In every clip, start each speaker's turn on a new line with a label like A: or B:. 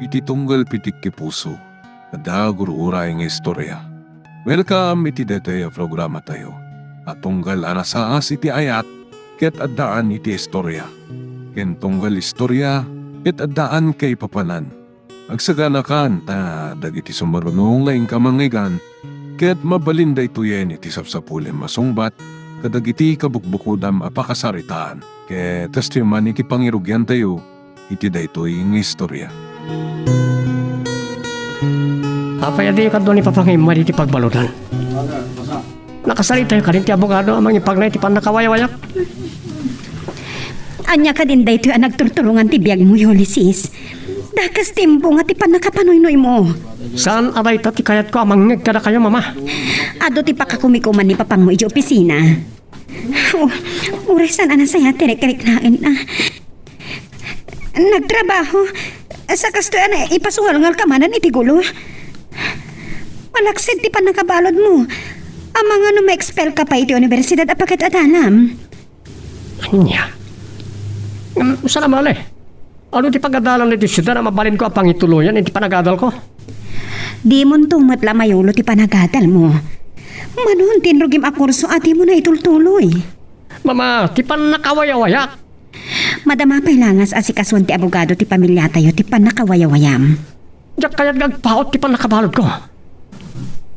A: iti tunggal pitik ki puso. Ada guru-uray nga istorya. Welcome iti detaya programa tayo. At tunggal anasaas iti ayat, ket addaan iti istorya. Ken tunggal istorya, ket addaan kay papanan. Agsaganakan ta dagiti sumarunong laing kamangigan, ket mabalinda ituyen iti sapsapulen masungbat, kadagiti kabukbukudam apakasaritaan. Ket testiman iti pangirugyan tayo, iti daytoy nga istorya.
B: Apay adi ka doon ipapangimad iti pagbalutan. Nakasalita ka rin ti abogado amang ipagnay ti panakawayawayak.
C: Anya ka din daytoy ang nagturturungan ti biyag mo, Ulysses. Dakas timpo nga ti panakapanoynoy mo.
B: Saan aray ti kayat ko amang ngagkada kayo, mama?
C: Ado ti pakakumikuman ni papang mo iti opisina. Urasan ana saya tirik-tirik-lain na. Nagtrabaho. Sa kastoy na ipasungal-ngal kamanan iti gulo. Malaksid ti panakabalod mo. Amang ano ma-expel ka pa iti universidad apakat adanam.
B: Anya? Saan naman Ano ti pagadalan niti syudad na mabalin ko apang ituluyan iti panagadal ko?
C: Di mo tumat lamayulo ti panagadal mo. Manon tinrugim a kurso ati mo na itultuloy.
B: Mama, ti panakawayawayak.
C: Madama pailangas asikasuan ti abogado ti pamilya tayo ti panakawayawayam.
B: Diyak kayat gagpaot ti panakabalod ko.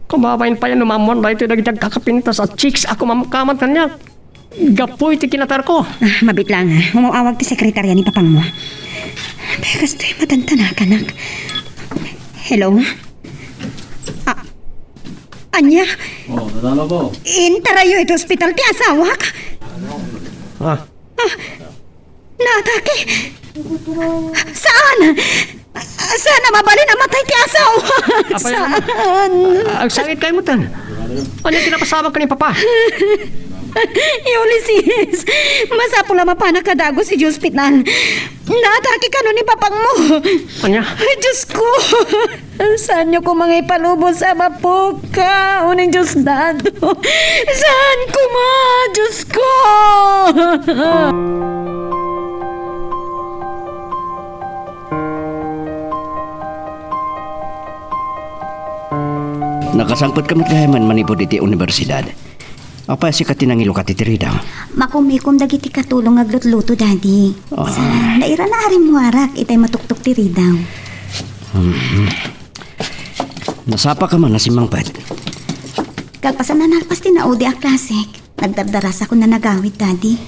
B: Kumabayin pa yan numamon ba ito nagdag kakapintas at chicks ako mamakaman kanya. Gapoy ti kinatar ko.
C: Mabit lang ha. Umawag ti sekretarya ni papang mo. Bekas to'y matantanakan. Hello? Anya?
D: Nadalo po.
C: Intarayo ito ospital ti asawak. Naatake. Saan? Saan na mabalin ang matay ti asawak?
B: Apay,
C: Saan?
B: Ang sakit kayo mo tan. Ano yung kinapasama ka ni papa?
C: Ulysses, masapo lang mapanakadago si hospital. Naatake ka nun ni papang mo.
B: Anya?
C: Ay, Diyos ko. Saan niyo ko mga ipalubos sa mapuka? Uning Diyos dado. Saan ko ma? Diyos ko.
D: Nakasangkot kami kayaman manipod iti universidad. Apa si katinangilo ka titirida?
C: Makumikom dagiti katulong aglutluto, Daddy. Sa naira na aring muarak, itay matuktok tiri daw.
D: Nasapa ka man na si Mang Pat.
C: Kalpasan na nalpas tinaudi a klasik. Nagdardaras ako na nagawid, Daddy.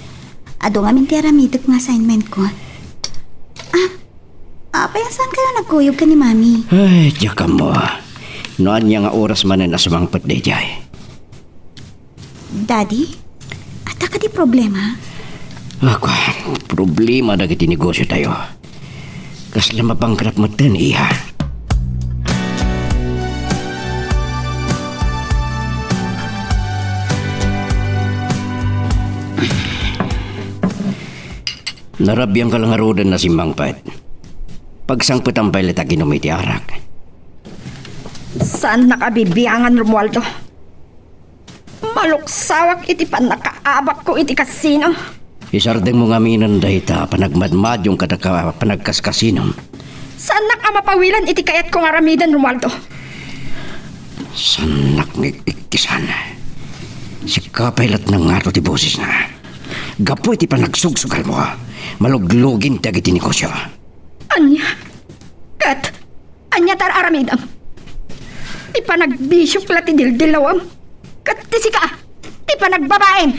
C: Ado nga mintiaramidot ng assignment ko. Payasan ka na nagkuyog ka ni Mami.
D: Ay, tiyak ka mo. Noan niya nga oras man na Mang Pat de jay.
C: Daddy, ata ka di problema?
D: Ako, problema na kiti negosyo tayo. Kasla mapangkrap mo tan, iha. Narabiyang kalangarudan na si Mang Pat. Pagsangput ang pailit at ginumiti arak.
C: Saan nakabibiyangan, Romualdo? Maluksawak iti panakaabak ko iti kasino.
D: Isardeng mo nga minan dahita panagmadmad yung kataka panagkaskasinom.
C: Saan nakamapawilan iti kayat kong aramidan, Romualdo?
D: Sanak ng ikisan. Si kapailat ng ngato ti boses na. Gapo iti panagsugsugal mo. Maluglugin tag iti negosyo.
C: Anya? Kat? Anya tar aramidam? Ipanagbisyok la ti dildilawam? Kat ti sika? Ti panagbabaen?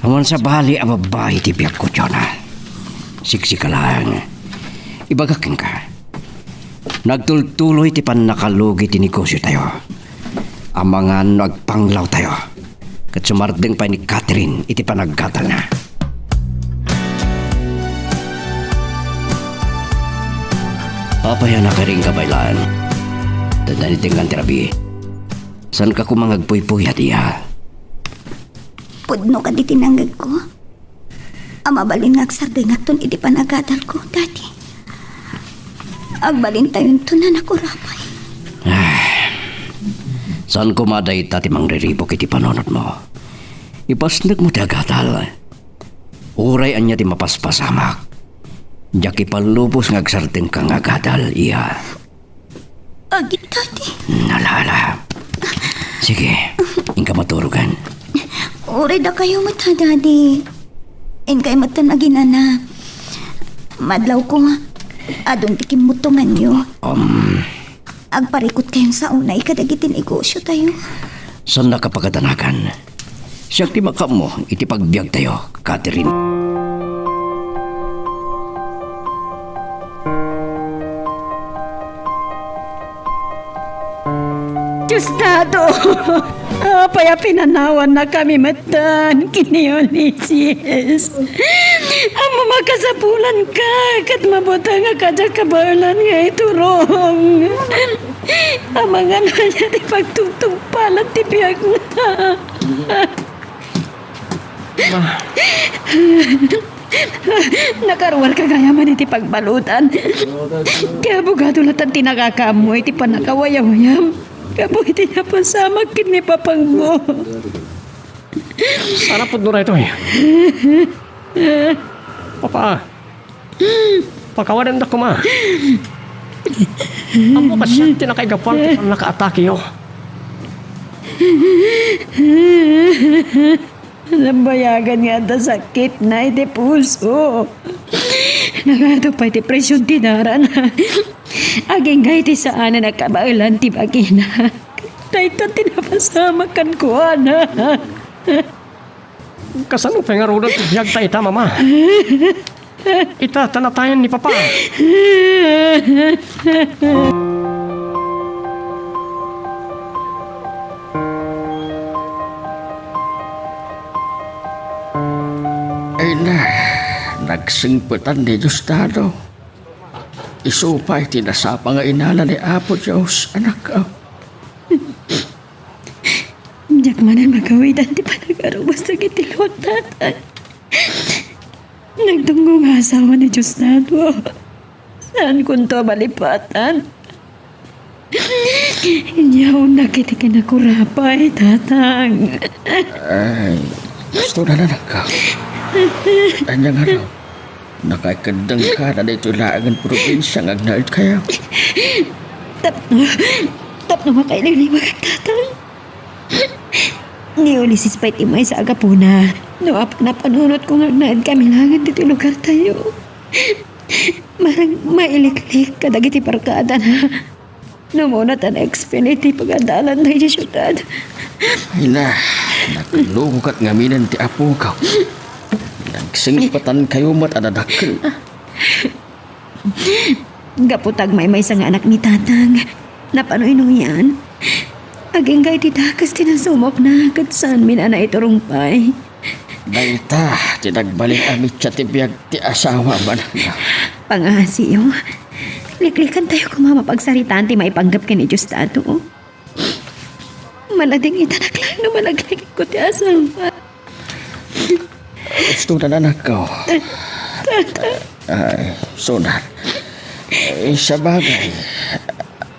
D: Awan sa bali ang babae ti biyak ko, Jonah. Siksika lang. Ibagakin ka. Nagtultuloy ti panakalugi ti negosyo tayo. Ang mga nagpanglaw tayo. Kat sumardeng pa ni Catherine iti panaggatal na. Papaya na ka rin kabaylaan. Tandanitin kang terapi. San ka kumangagpuy-puy at iya?
C: Pudno ka di tinanggag ko. Amabalin nga agsardeng aton iti panagadal ko, Daddy. Agbalin tayo ito na nakurapay.
D: Saan kumaday tati mang riribok iti panonot mo? Ipasnag mo ti agatal. Uray anya ti mapaspasamak. Jaki palubos ngagsarten kang agadal, iya.
C: Agi, Daddy.
D: Nalala. Sige, ingka maturugan.
C: Uri da kayo mata, Daddy. Kay mata na ginana. Madlaw ko, adong tikim mutungan nyo. Agparikot kayo sa una, ikadagitin negosyo tayo.
D: Saan nakapagkatanakan? Siyak ti makam mo, iti pagbiag tayo, Catherine.
C: Diyos Dado! Apaya pinanawan na kami matan, kiniyonisis. Ang mamakasapulan ka, kat mabuta nga kadya kabalan nga iturong. Ang mga nanya di pagtutugpalat ti biyag na. Nakaruwal ka gaya man iti pagbalutan. Kaya bugado latan tinakakamoy iti panakawayam-wayam. Kamu iti napasamak kini papang mo.
B: Sana po nura ito eh. Papa, pagkawadan na kuma. Amo ka siya tinakaigapan kung naka-atake yo.
C: Nambayagan nga ta sakit na iti puso. Nagato pa iti presyon tinaran. Aging nga iti saan na nakabailan ti bagina. Tayo tinapasamakan ko, ana.
B: Kasano pengarudan ti biyag ta ita, mama? Ita tanatayan ni papa.
D: Ay na, nagsingputan ni Diyos Dado. Isupay tinasapa nga inala ni Apo Diyos, anak ko.
C: Diyak manan magawidan ti panagaruwas na kitilot tatay. Nagtungo nga asawa ni Diyos Dado. Saan kunto malipatan? Iyaw na kiti kinakurapay, tatang.
D: Ay, gusto na anak ko. Anya nga raw, nakakandang ka na dito laangan probinsya ng agnaid kaya.
C: Tapno makaililiwag ang tatang. Ni Ulises pa'y timay sa agapuna. No, napanunot ko nga naad kami langan dito lugar tayo. Marang mailiklik kadagiti parkada na. Namuna ta na expinity pag-adalan tayo sa syudad.
D: Ay na, nakalukot nga minan ti Apo ka. Nagsingpatan kayo matadadakil.
C: Gaputag may sa nga anak ni tatang. Napanoy nung yan. Aging kay titakas tinasumok na kat saan minana iturumpay.
D: Dayta, tinagbalik amit siya ti biyag ti asawa ba na.
C: Pangasiyo. Liklikan tayo kumapagsaritaan ti maipanggap ka ni Diyos Tato. Malading itanak lang na malaglik ko ti asawa.
D: Gusto na anak ko. Ay, sunat. Sa bagay,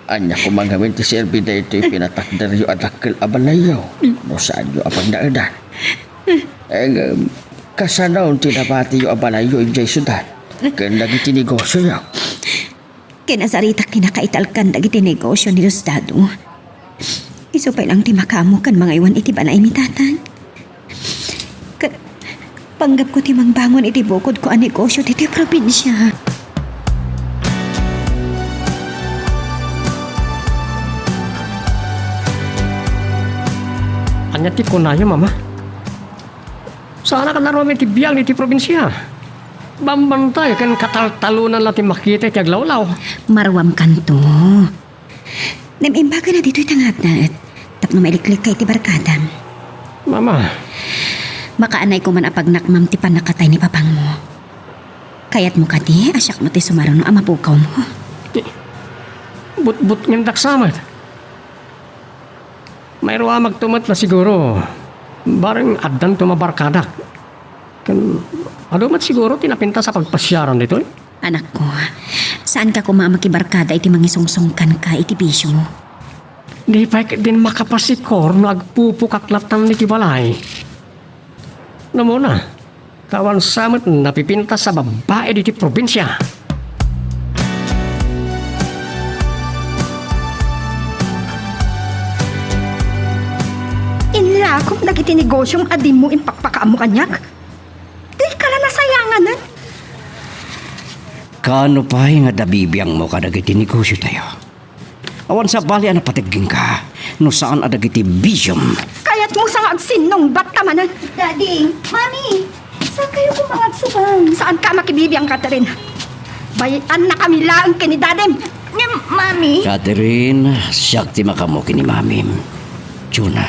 D: anya ko mangawin ti serbi na ito'y pinatakdar yu adakil abalayaw. No saan yu apang naadan. Kasanaw tinabati yu abalayaw yung jay sudan. Kaya nagiti negosyo yaw.
C: Kinasarita kinakaitalkan dagiti negosyo ni Dosdado. Isupay lang ti makamukan mga iwan iti balay ni tatang. Panggap ko ti mangbangon iti bukod ko ang negosyo diti probinsya.
B: Anya ti kunayo, mama. Sana ka naroon iti biyag iti probinsya. Bambantay kan kataltalunan natin makita iti aglawlaw.
C: Marwam kanto. Namimbaga na dito'y tangap na at tapno mailiklik kay ti barkada.
B: Mama,
C: Makaanay ko man apag nakmam ti panakatay ni papang mo. Kayat mo kati, asyak mo ti sumaruno ang mapukaw mo.
B: but ng daksamat. Mayroa magtumat na siguro. Barang addan tumabarkadak. Adumat siguro tinapinta sa pagpasyaran dito eh.
C: Anak ko, saan ka kumamakibarkada iti mangisungsungkan ka iti bisyo?
B: Di pa din makapasikor no agpupukaklatan ni Kibalay. Namuna, Tawan samot napipinta sa babae dito probinsya.
E: Inlakom dagiti negosyong adim mo impakpakaam mo kanyak. Di ka na nasayanganan.
D: Kano pa nga dabibiyang mo kadagiti negosyo tayo? Awan sa bali na patiging ka, no saan adagiti bisyom.
E: Kaya't mo sa agsinong bat tamanan. Daddy, Mami, saan kayo kumangagsugang? Saan ka makibibiyang, Catherine? Bayitan na kami lang kini Dadem. Mami?
D: Catherine, siyakti makamuki ni Mamim. Tuna,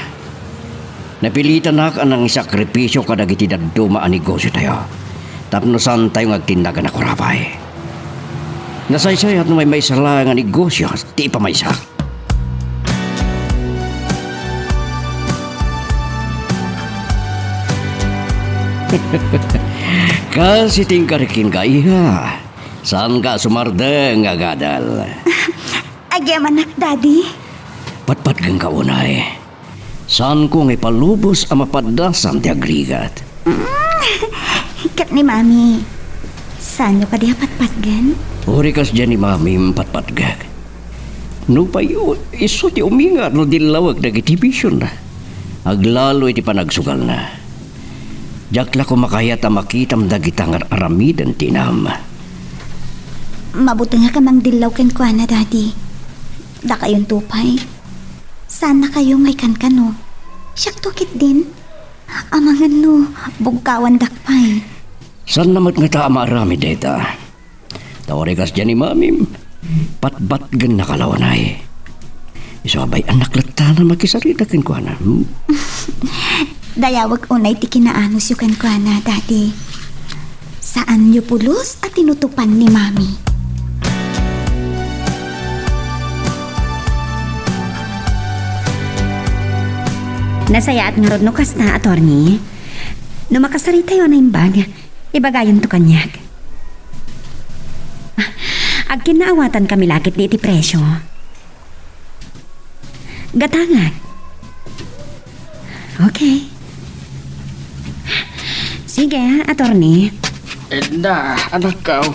D: napilitan na ka ng sakripisyo kadagiti daduma ang negosyo tayo. Tapno saan tayo agtindagan na kurapay. Nasaysay at may sala nga negosyo, ti pa may sak. Kasi tingkarikin ka, iha. Saan ka sumardeng agadal?
E: Agyaman nak, Daddy.
D: Patpat kang kaunay. Saan kong ipalubos ang mapadasan ti agrigat?
E: Kat ni Mami. Saan nyo ka di patpatgan?
D: Uri kas dyan ni Mami patpatgag. No pa yun, iso ti umingat no dilawag na gitibisyon na. Aglalo iti panagsugal na. Jakla ko makayat ang makitam dagitang aramidan tinam.
E: Mabuti nga ka mang dilaw ken ko na, Daddy. Da kayong tupay. Sana kayo ngay kan-kano. Siyak tukit din. Amangan no, bugkawan dakpay.
D: San namat nga ta marami deta? Tawari kas dyan ni Mamim. Patbat gan nakalawanay. Iso abay anak lata na makisarita ken ko na.
E: Dayawag unay ti kinaanos yu ken ko na, Daddy. Saan yu pulos at tinutupan ni Mami? Nasaya at ngarod no kas na, attorney. No makasarita yun na imbag, ibagayon to kanyak. Ag kinaawatan kami lakit di iti presyo. Gatangat. Okay. Sige, attorney.
F: Edna, anak ka.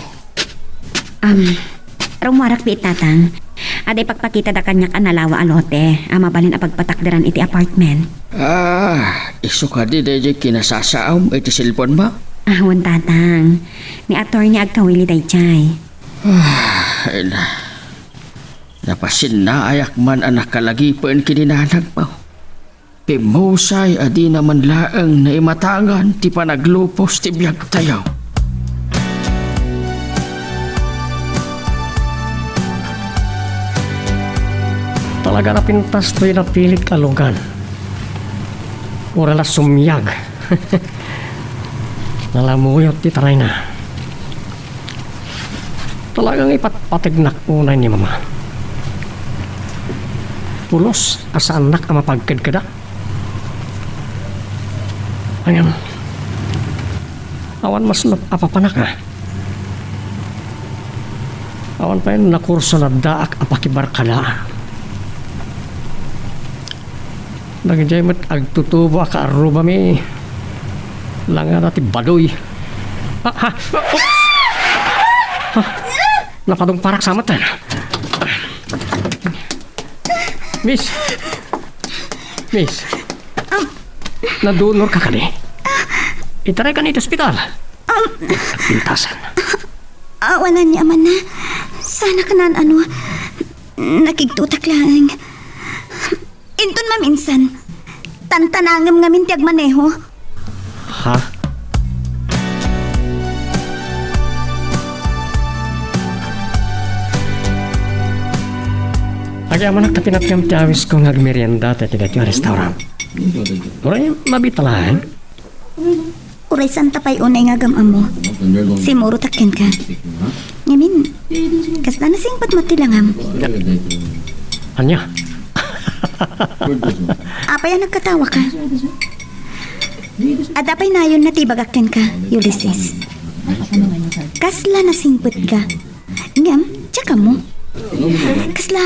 E: Rumarak pi itatang. Aday pagpakita da kanyak analawa alote. Mabalin a pagpatakdaran iti apartment.
F: Iso ka di dayjay kinasasaam iti cellphone ba?
E: Ahon tatang. Ni attorney agkawili dayjay.
F: Edna. Napasin na ayak man anak kalagipan kininanag pa. Pimusay adi naman laang na imatangan ti panaglupos ti biyag tayo.
B: Talaga na pintas to'y napilit kalugan. Ura la sumyag. Nalamuyot ti taray na. Talagang ipatpatignak unay ni Mama. Pulos asa anak ang mapagkadkada. Ayan. Awan mas apapanak na. Awan pa yun nakurso na daak apakibarkadaan. Nagjay mat agtutubo ka aruba mi. Langan natin badoy. Napadong parak sa matan. Miss. Nadunor ka kani. Itaray ka nito ospital. Pintasan.
E: Wala niya man na. Sana ka na nakigtutak lang. Intun maminsan. Tantanangam ngamin tiag maneho.
B: Ha? Agyaman nagtapinat-yam ti awis ko nga merienda at tigat yung restaurant. Uray, mabitalaan.
E: Uray santa pa'y unay nga gamam mo. Simuro takyan ka. Ngamin, kasna nasingpat mo tilangam.
B: Anya?
E: Apay nagkatawa ka. At apay na yun natibagakken ka, Ulysses. Kasla nasingput ka. Ngam, tsaka mo. Kasla,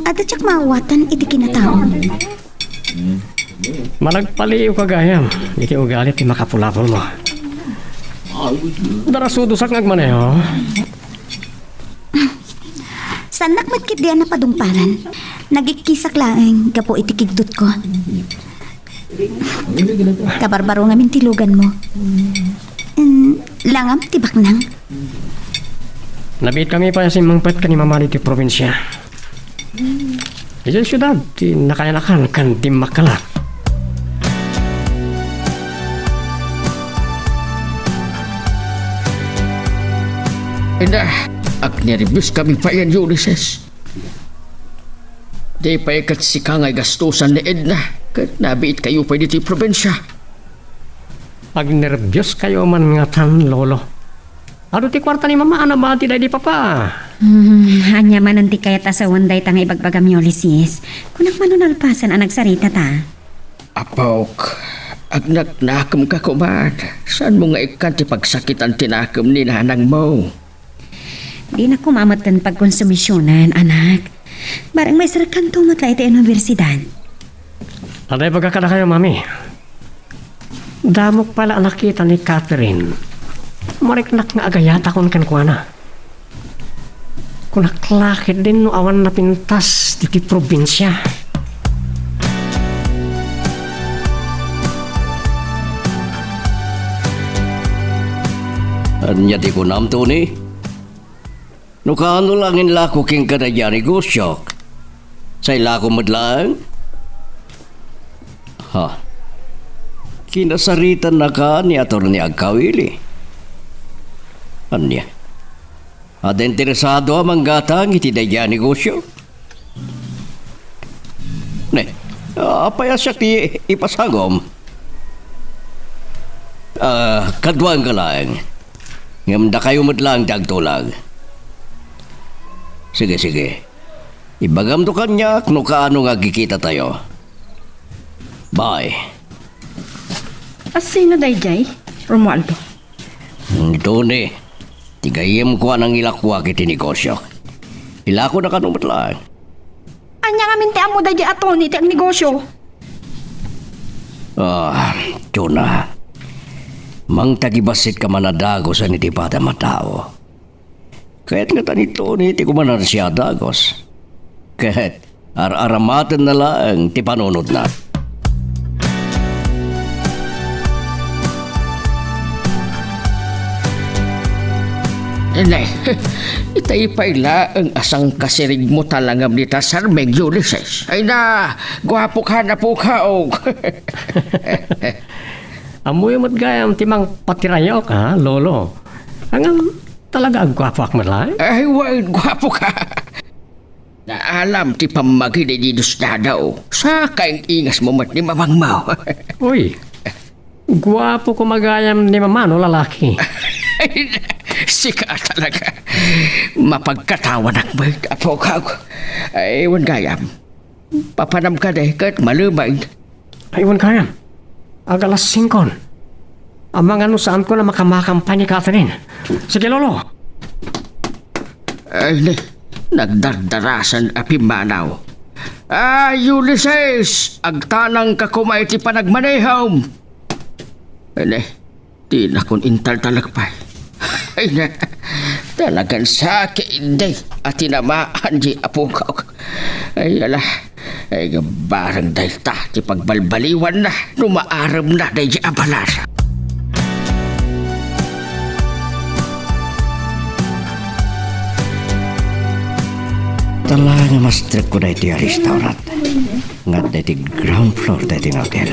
E: at tsak maawatan iti kinataon.
B: Managpaliw ka gayam. Iti ugalit ti makapulapol mo. Darasudo sak ngagmaneho.
E: Sanak matkit diyan na padungparan. Nagikisak laeng gapo itikigdot ko. Kabarbaro nga mintilugan mo. Langam tibak nang.
B: Nabit kami pa si mangpet ka ni mamali ti probinsya. Diyan syudad, ti nakayanakan kan di makalat.
F: Ina, ak nervyos kami pa yan, Ulysses. Di pa ikat si Kangay gastusan ni Edna. Kat nabiit kayo pa dito yung probensya.
B: Pag nervyos kayo man nga tan, lolo. Ano ti kwarta ni mama, ana ba ti di papa?
C: Hanya man nanti kaya ta sa wanday tang ibagbagam ni Ulysses. Kunak manunalpasan ang nagsarita ta.
F: Apok, agnak nakam ka kumad. Saan mo nga ikan ti pagsakit ang tinakam ni nanang mo?
C: Di na kumamatan pagkonsumisyonan, anak. Barang may sarakan tumatla ito universidad.
B: Aday baga ka na kayo, mami. Damok pala ang nakita ni Catherine. Mariknak nga agayata kon kankwana. Kunaklakit din no awan na pintas di probinsya.
D: Anya di ko nam to ni. No kaano lang in lako king kadaya negosyo. Sa ilako madlang. Ha. Kinasaritan na ka ni ator ni agkawili. Anya. Ada interesado amang gatang iti daya negosyo. Ne. Apa ya siya ti ipasagom? Kadwang ka lang. Ngamda kayo madlang dagtulag. Sige, sige. Ibagam to kanya kung kaano nga gikita tayo. Bye.
C: Sino dayjay? Romualdo.
D: Ito ni. Tigayim ko anang ilakwa kiti negosyo. Ilako na kanumat lang.
C: Anya nga minti amo dayjay ato ni ang negosyo.
D: Tuna. Mang tagibasit ka manadagos sa nitipata matao. Kahit nga tanito ni ti kumanar siya dagos. Kahit aramatan na lang ti panunod na.
F: Inay, itay paila ang asang kasirig mo talangam ni Tasarmeg, Ulysses. Ay na, gwapo ka na po ka, og.
B: Amoy mo't gayam timang patirayok ha, lolo. Hanggang talaga ang gwapak mo lang.
F: Ay, wag, gwapo ka. Naalam ti pamagi ni Didus na daw. Sa kaing ingas mo mat ni Mamang Mau.
B: Uy, gwapo ko magayam ni mama no lalaki.
F: Ay, sika talaga. Mapagkatawa na mo, apo ka. Ay, wan gayam. Papanam ka de, kat malumay.
B: Aywan kayam. Agalas 5. Amang ano saan ko na makamakampa ni Catherine. Sige, lolo.
F: Ay, nagdardarasan api manaw. Ulysses! Agtanang ka kumay ti panagmanehom. Ay, di na kun intal talagpay. Ay na, talagang sakit hindi. At tinamaan di apo ka. Ay, ala. Ay, barang dahil ta, ti pagbalbaliwan na, numaaram na dahil di abalar.
D: Talaga mas trip ko na iti restaurant. Ngat na iti ground floor na iti hotel.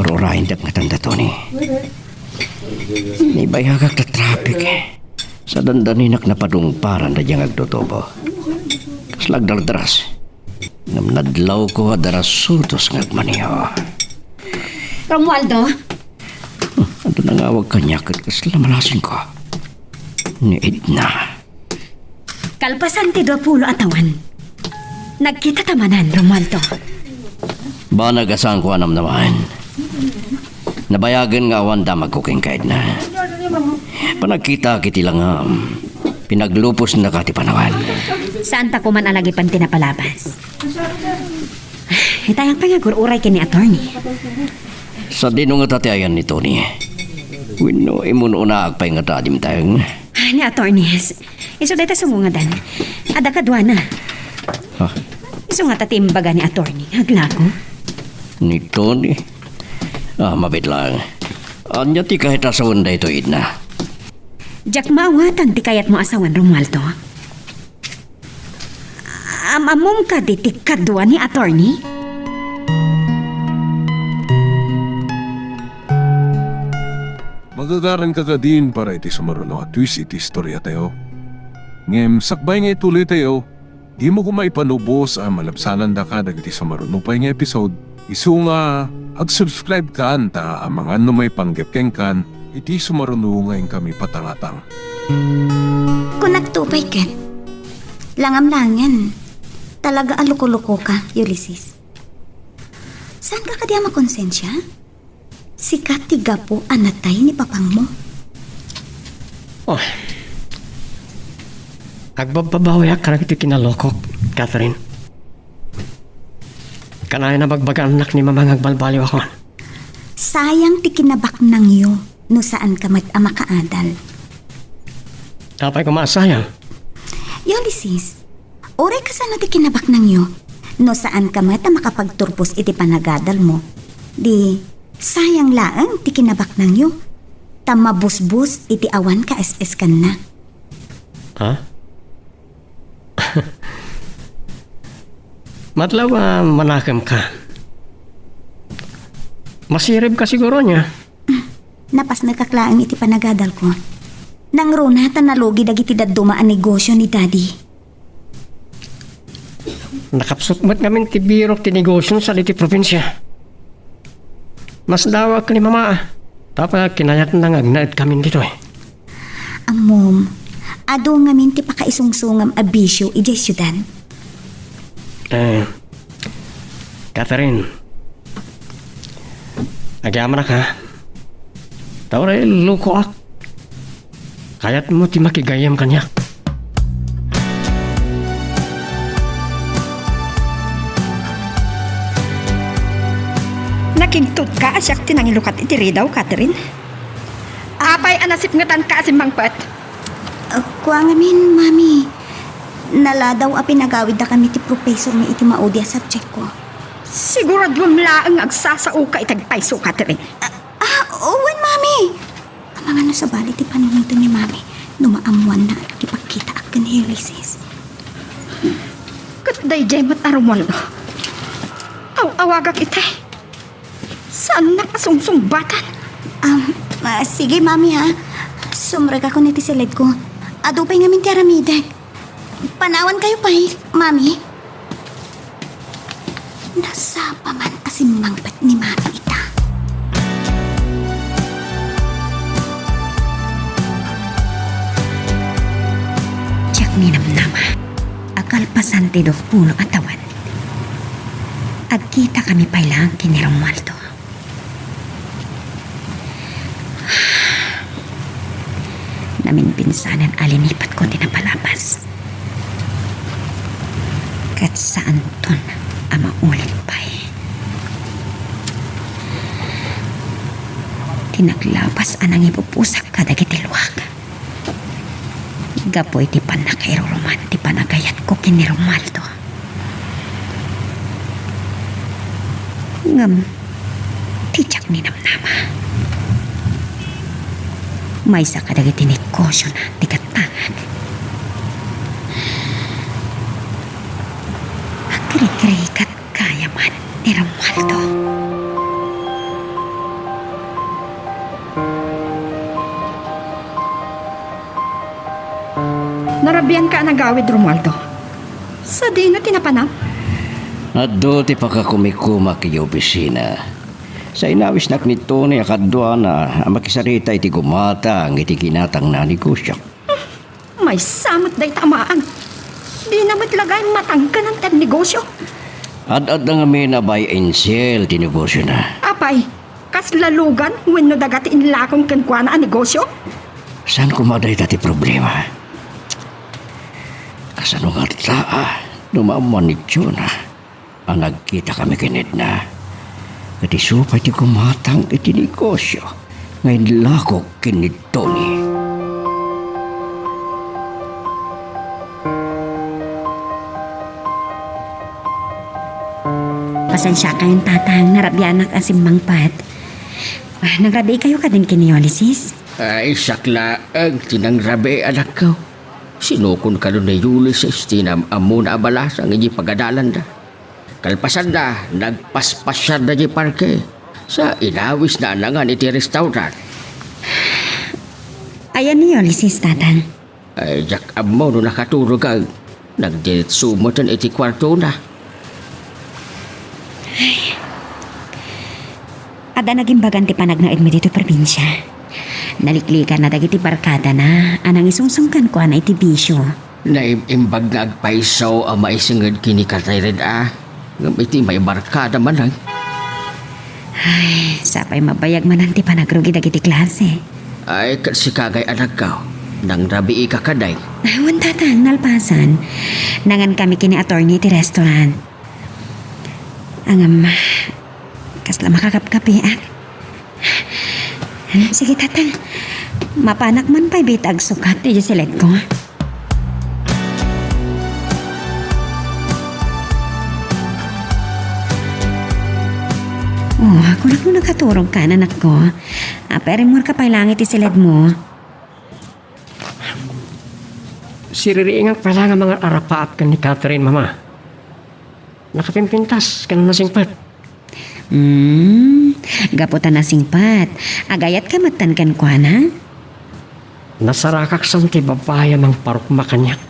D: Rorain dat nga tanda to ni. Ibayagak na traffic sa dandaninak na padungparan na diyang agdotobo. Kaslag daldras. Namnadlaw ko adaras sutos ng agmaniho.
C: Romualdo?
D: Ano nangawag kanya kat kasla malasin ko. Ni Edna.
C: Kalpasan ti 20 atawan. Nagkita tamanan, Romualdo.
D: Ba nagasang ko anam naman. Nabayagan nga awan damag ko king kahit na. Panagkita kiti lang pinaglupos na kati panawan.
C: Saan ta kuman alagi pan tinapalabas? Itayang pangagur uray kini attorney.
D: Sa dinong atatayan ni Tony. Wino, imununa agpay nga tadim tayong.
C: Ni attorneys, iso dito sumungadan. Ada kadwa na.
D: Ha?
C: Iso nga tatimbaga ni attorney. Haglago.
D: Ni Tony. Mabit lang. Anya ti kahit asawan da ito, Idna.
C: Jack maawatan ti kayat mo asawan, Romualdo. Amamong ka di ti kadwa ni attorney?
A: Magagaran ka ka din para iti sumaruno at twist iti istorya tayo. Ngem, sakbay nga ituloy tayo, di mo kumaipanubos ang malapsanan da ka dagiti sumaruno pa nga episode. Isu nga, ag-subscribe ka anta ang mga ano may panggepkeng kan, iti sumaruno ngayon kami patangatang.
E: Kung nagtupay ka, langam-langan. Talaga aluko-luko ka, Ulysses. Saan ka kadiya makonsensya? Sikat ti gapo anatay ni papang mo.
B: Oh. Agbababawi ak karang iti kinalokok, Catherine. Kanaya na bagbaga anak ni mamang agbalbaliw ako.
E: Sayang ti kinabak nang yo no saan ka mag-ama kaadal.
B: Tapay ko maasayang.
E: Ulysses, oray ka sana ti kinabak nang yo no saan ka makapagturpos iti panagadal mo. Di, sayang laang ti kinabak nang yo. Tamabusbus iti awan ka SS kan na.
B: Ha? Matlaw manakam ka. Masirib ka siguro niya.
E: Napas nagkaklaang iti panagadal ko. Nang runatan na logi dagiti dumaan negosyo ni Daddy.
B: Nakapsukmat namin ti birok ti negosyo sa liti probinsya. Mas dawag ka ni mama. Tapos kinayat nang agnaid kami dito eh.
E: Amom, ado ngamin ti pakaisungsungam abisyo iti syudad.
B: Catherine. Agyaman na ka. Tawari, luko ak. Kayat mo ti makigayam kanya.
C: Nakigtut ka asyak tinangilukat iti ridaw, Catherine. Apay anasip ngatan ka asim mangpat.
E: Kuha ngamin, Mami. Naladaw a pinagawid na kami ti professor ni iti maudi a subject ko.
C: Siguro dumlaang agsasao ka itagpaiso, Catherine.
E: Owen, Mami. Ang mga nasa bali ti panunito ni Mami. Numaamuan na ipagkita akan ni Ulysses.
C: Katday jaymat arumwaldo. Awagak ite. Saan nakasungsung-batan?
E: Sige, Mami, ha. Sumrag ako niti silid ko. Adupay ngamin ti aramideg. Panawan kayo pa, Mami. Nasa paman asimangpat ni Mami ita.
C: Tiyak ni namnama. Akal pasante do puno atawan. Agkita kami pailang kini Romualdo. Namin pinsanan alinipat ko tinapalapas. Kat saan ton ama ulit pa eh. Tinaglapas anang ipupusak kadagiti luwag. Gapoy ti panakairoroman ti panagayat ko kini Romualdo. Ngam, tijak ni namnama. May sa kadagiti negosyo na ti katangan. Kri-krikat kaya man ni Romualdo. Narabian ka nagawid, Romualdo. Sa di na tinapanam?
D: Ado ti pakakumikuma kay opisina. Sa inawis nak ni Tony akadwa na makisarita iti gumata ang iti kinatang na negosyo.
C: May samot day tamaan. Di na matlagay matangka ng tan negosyo.
D: Ad-ad na nga may na buy and sell ti negosyo na.
C: Apay, kas lalugan when no dagati inlakong kankwana ang negosyo?
D: Saan kumaday dati problema? Kasano nga taa, numaman ni Jonah. Ang nagkita kami kinid na. Kati supay ti kumatang iti negosyo. Ngayon lako kini Tony.
C: Pasensya kayong tatang, narabyanak ang simbang pat. Nagrabi kayo ka din kiniyolisis?
F: Ay, sakla ang tinangrabe anak ko. Sinukon ka doon na Ulysses, tinamamo na abalas ang inyi pagadalan da. Kalpasan na, nagpaspasyan na di parke. Sa inawis na anangan iti restaurant.
C: Ayan ni Ulysses, tatang.
F: Ay, jak amo no nakaturog ang nagdiritsumutan iti kwarto na.
C: Ada naging baganti panagnaid mo dito probinsya. Naliklikan na dagiti barkada na, anang isungsungkan ko na iti bisyo.
F: Naimbag nga agpaisaw ang maisingad kini katayred Ngam iti may barkada man lang.
C: Ay, sapay mabayag man ang ti panagrugi dagiti klase.
F: Ay, kasi kagay anak ka. Nang rabi ka kaday.
C: Awan tatang, nalpasan. Nangan kami kini attorney ti restaurant. Angam, kasla makakapkapi sige tatang, mapanak man pa'y bitag sukat di silet ko. Oh, ako na kung nakaturog ka, anak ko. Pero mo ka pa'y langit isilid mo.
B: Siririing ang pala nga mga arapaat kan ni Catherine, mama. Nakapimpintas ka na nasingpat.
C: Gaputan na singpat. Agayat ka matankan ko, na?
B: Nasarakak sa ti babayan ng parukma kanyak.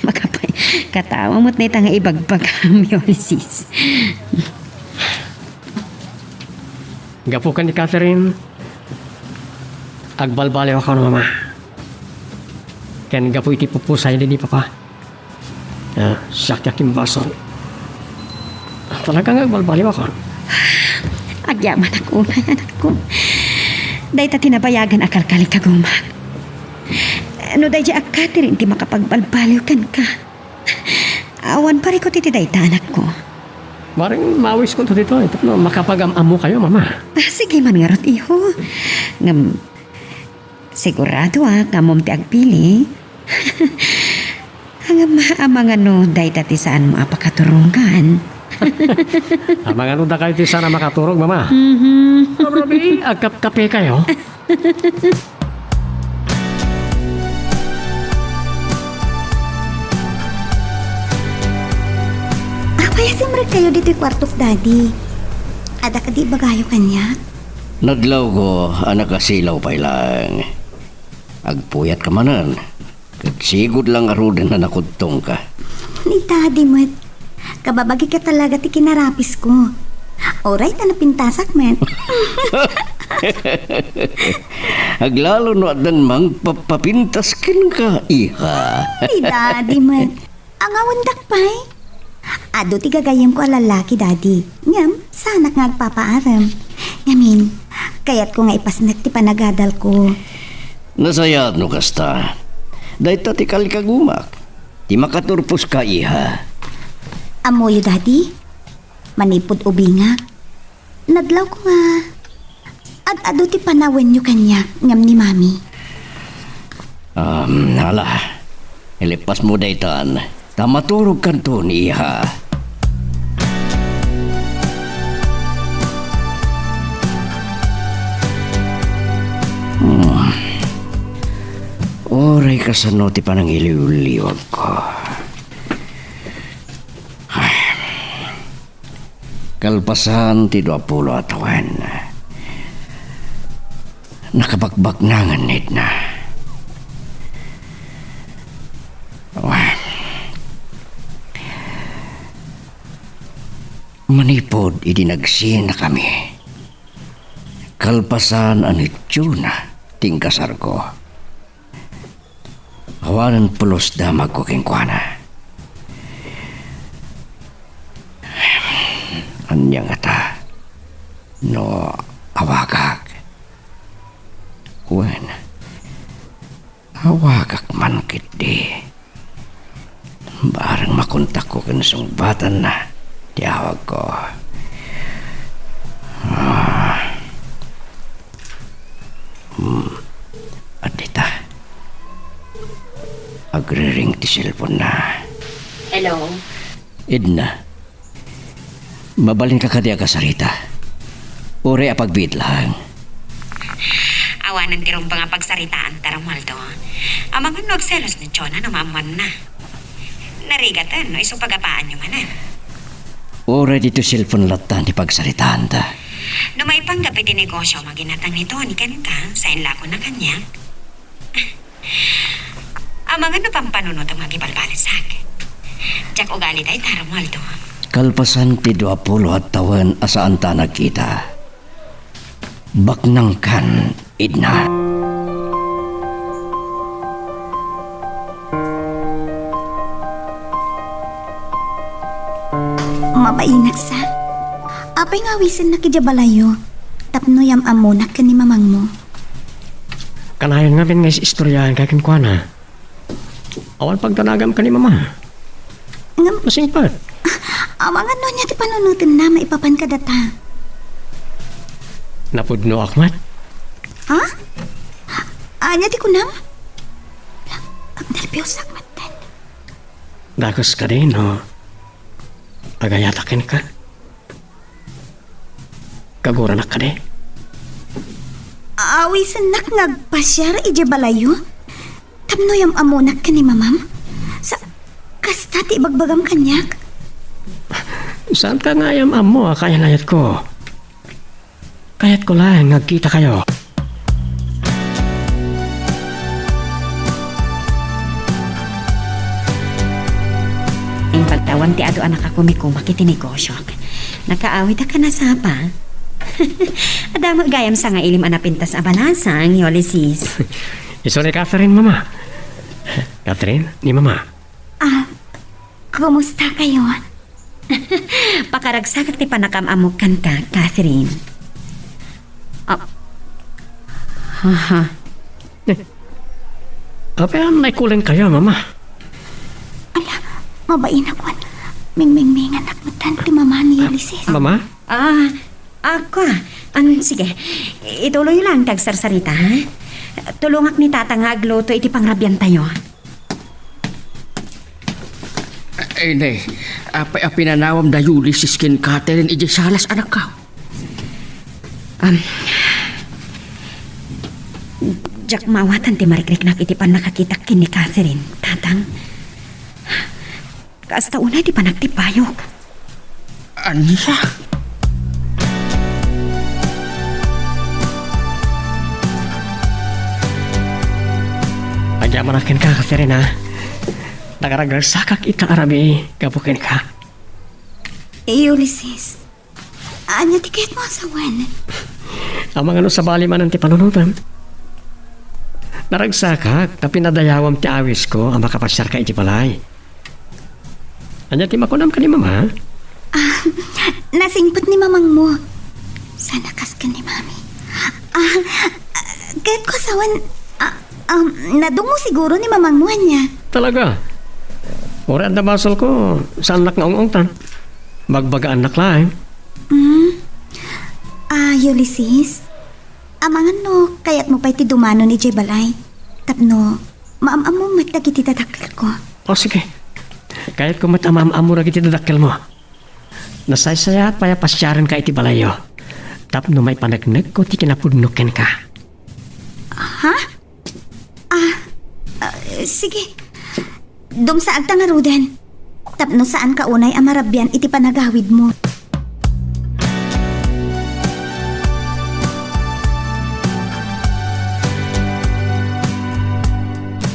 C: Makapay, katawa mo't na itang ibagbag kami, Ulysses.
B: Gapo ka ni Catherine. Agbalbaliw ako na, mama. Ken gapo iti pupusay din ni papa. Sakyak yung bason. Talagang agbalbaliw ako.
C: Agyaman ako, anak ko. Day ta tinabayagan akarkalik kagumag. Ano day ak Catherine ti makapagbalbaliw kan ka. Awan pare ko titi day ta, anak ko.
B: Maring mawis ko to dito. Ito no, makapag-amo kayo, mama.
C: Sige man nga rot, iho. Ngam, sigurado kamom ti agpili. Hanggang maamang ano, day tati saan mo apakaturunggan.
B: Amang ano da kayo ti sana makaturog, mama. Grabe, agkap-kape kayo.
E: Payasimrag kayo dito yung kwartok, daddy. Ada ka di bagayo kanya?
D: Nadlaw ko, anak kasilaw pa lang. Agpuyat ka manan. Sigod lang arudan na nakudtong ka.
E: Ni daddy mo, kababagi ka talaga ti kinarapis ko. Alright, na pintasak, men.
D: Aglalo no adan mang papapintas kin ka, iha.
E: Ni daddy mo, ang awandak pa'y. Ado ti gagayam ko alalaki, daddy. Ngam, sana nga agpapaaram. Ngamin, kayat ko nga ipasnak ti panagadal ko.
D: Nasayat no kasta. Dahil ti kalikagumak. Ti makaturpos ka, iha.
E: Amoyo, daddy. Manipod ubinga. Nadlaw ko nga. Ado ti panawen nyo kanya, ngam ni mami.
D: Hala. Ilipas mo daytan. Tamaturog kanto ni iha. Oray ka sa noti pa ng iliw-liwag ko. Ay. Kalpasan ti 20 atawan. Nakabagbag na nga need na. Manipod idinagsin na kami. Kalpasan ang itsuna tingkasar ko. Awanan pulos damag ko kingkwana. Anyang ata no awagak. Wen awagak man kiti. Barang makontak ko kansungbatan na. Tiyawag ko. Adita. Agre-ring ti cellphone na.
E: Hello?
D: Edna. Mabalin ka kadi ka sarita. Ure apagbiit lang.
G: Awanan ti rum nga pagsaritaan taramaldo. Amang ano agselos ni Chona no maaman na. Narigatan no iso pagapaan nyo manan.
D: Ure dito cellphone latan ti pagsaritaan ta.
G: No may panggap iti negosyo maginatang nito ni kanita sa inlako na kanya. Amang ano pang panunod ang magibalbalisak. Diyak ugali tayo taramaldo.
D: Kalpasan ti 20 at taon asaan ta nagkita. Baknang kan, Edna.
E: Mabainak sa. Apay nga wisin na kijabalayo. Tapno yam amunak ka ni mamang mo.
B: Kanayon nga bin nga istoryahan kakin kwa na. Awan pagtanagam ka ni mama.
E: Ngam,
B: Masingpat.
E: amangan no niya ti panunutin na maipapan ka data.
B: Napudno akmat.
E: Ha? Anya ti kunam? Ang nervyos akmat din.
B: Dagos ka din, no? Agayatakin ka. Kagura na ka din.
E: Awisan nak nagpasyar ijabalayo. Tapno yam amunak ka ni mamam. Sa kasta ti bagbagam kanyak.
B: Saan ka nga yung amo, kaya layat ko? Kayat ko lang, nagkita kayo.
G: Ang pagtawan ti ado anak ako mikumaki ti negosyo. Nakaawit ka na sapa. Adamo gayam sa nga ilim anapintas abalasang, Ulysses.
B: Iso ni Catherine, mama. Catherine, ni mama.
E: Kumusta kayo?
G: Pakaragsak ti panakamamukan ka, Catherine. Haha.
B: Apa may kuling kayo, mama?
E: Ala, mabainakwan. Ming-ming-ming anak matan ti mama ni Ulysses.
B: Mama?
G: Ako sige. Ituloy lang tagsarsarita, ha? Tulungak ni tata nga agluto iti pangrabyan tayo.
F: Ay, nay. Apay pinanawam da Ulysses kin Catherine iji salas anak ka.
G: Jack mawatan ti marikrik nak iti pan nakakita kin ni Catherine, tatang. Kaasta unay ti panagtipayok.
F: Anya?
B: Agyaman akin ka, Catherine, ha? Nagaragarsakak ita arabi, gabukin ka.
E: Ulysses, anya ti kahit mo asawan.
B: Amang ano sa bali man ang ti panunutan. Naragsakak, tapi nadayawam ti awis ko, ang makapasyar ka iti balay. Anya ti makunam ka ni mama?
E: Nasingpot ni mamang mo. Sana kas ka ni mami. Kahit ko asawan, nadungo siguro ni mamang mo niya.
B: Talaga? Ora ang dabasol ko, sa anak nga ungungtan. Bagbaga anak lang.
E: Ulysses, amangan no, kaya't mo pa'y ti dumano ni Jay Balay. Tapno, maam-am mo matagi ti dadakil ko.
B: O sige, kahit kung matamam-am mo iti dadakil mo. Nasaysaya at payapasyaran ka iti balayo. Tapno may panagnag ko ti kinapudnukin ka.
E: Ha? Sige. Dum sa agta nga Ruden. Tapno saan ka unay amarabyan iti panagawid mo.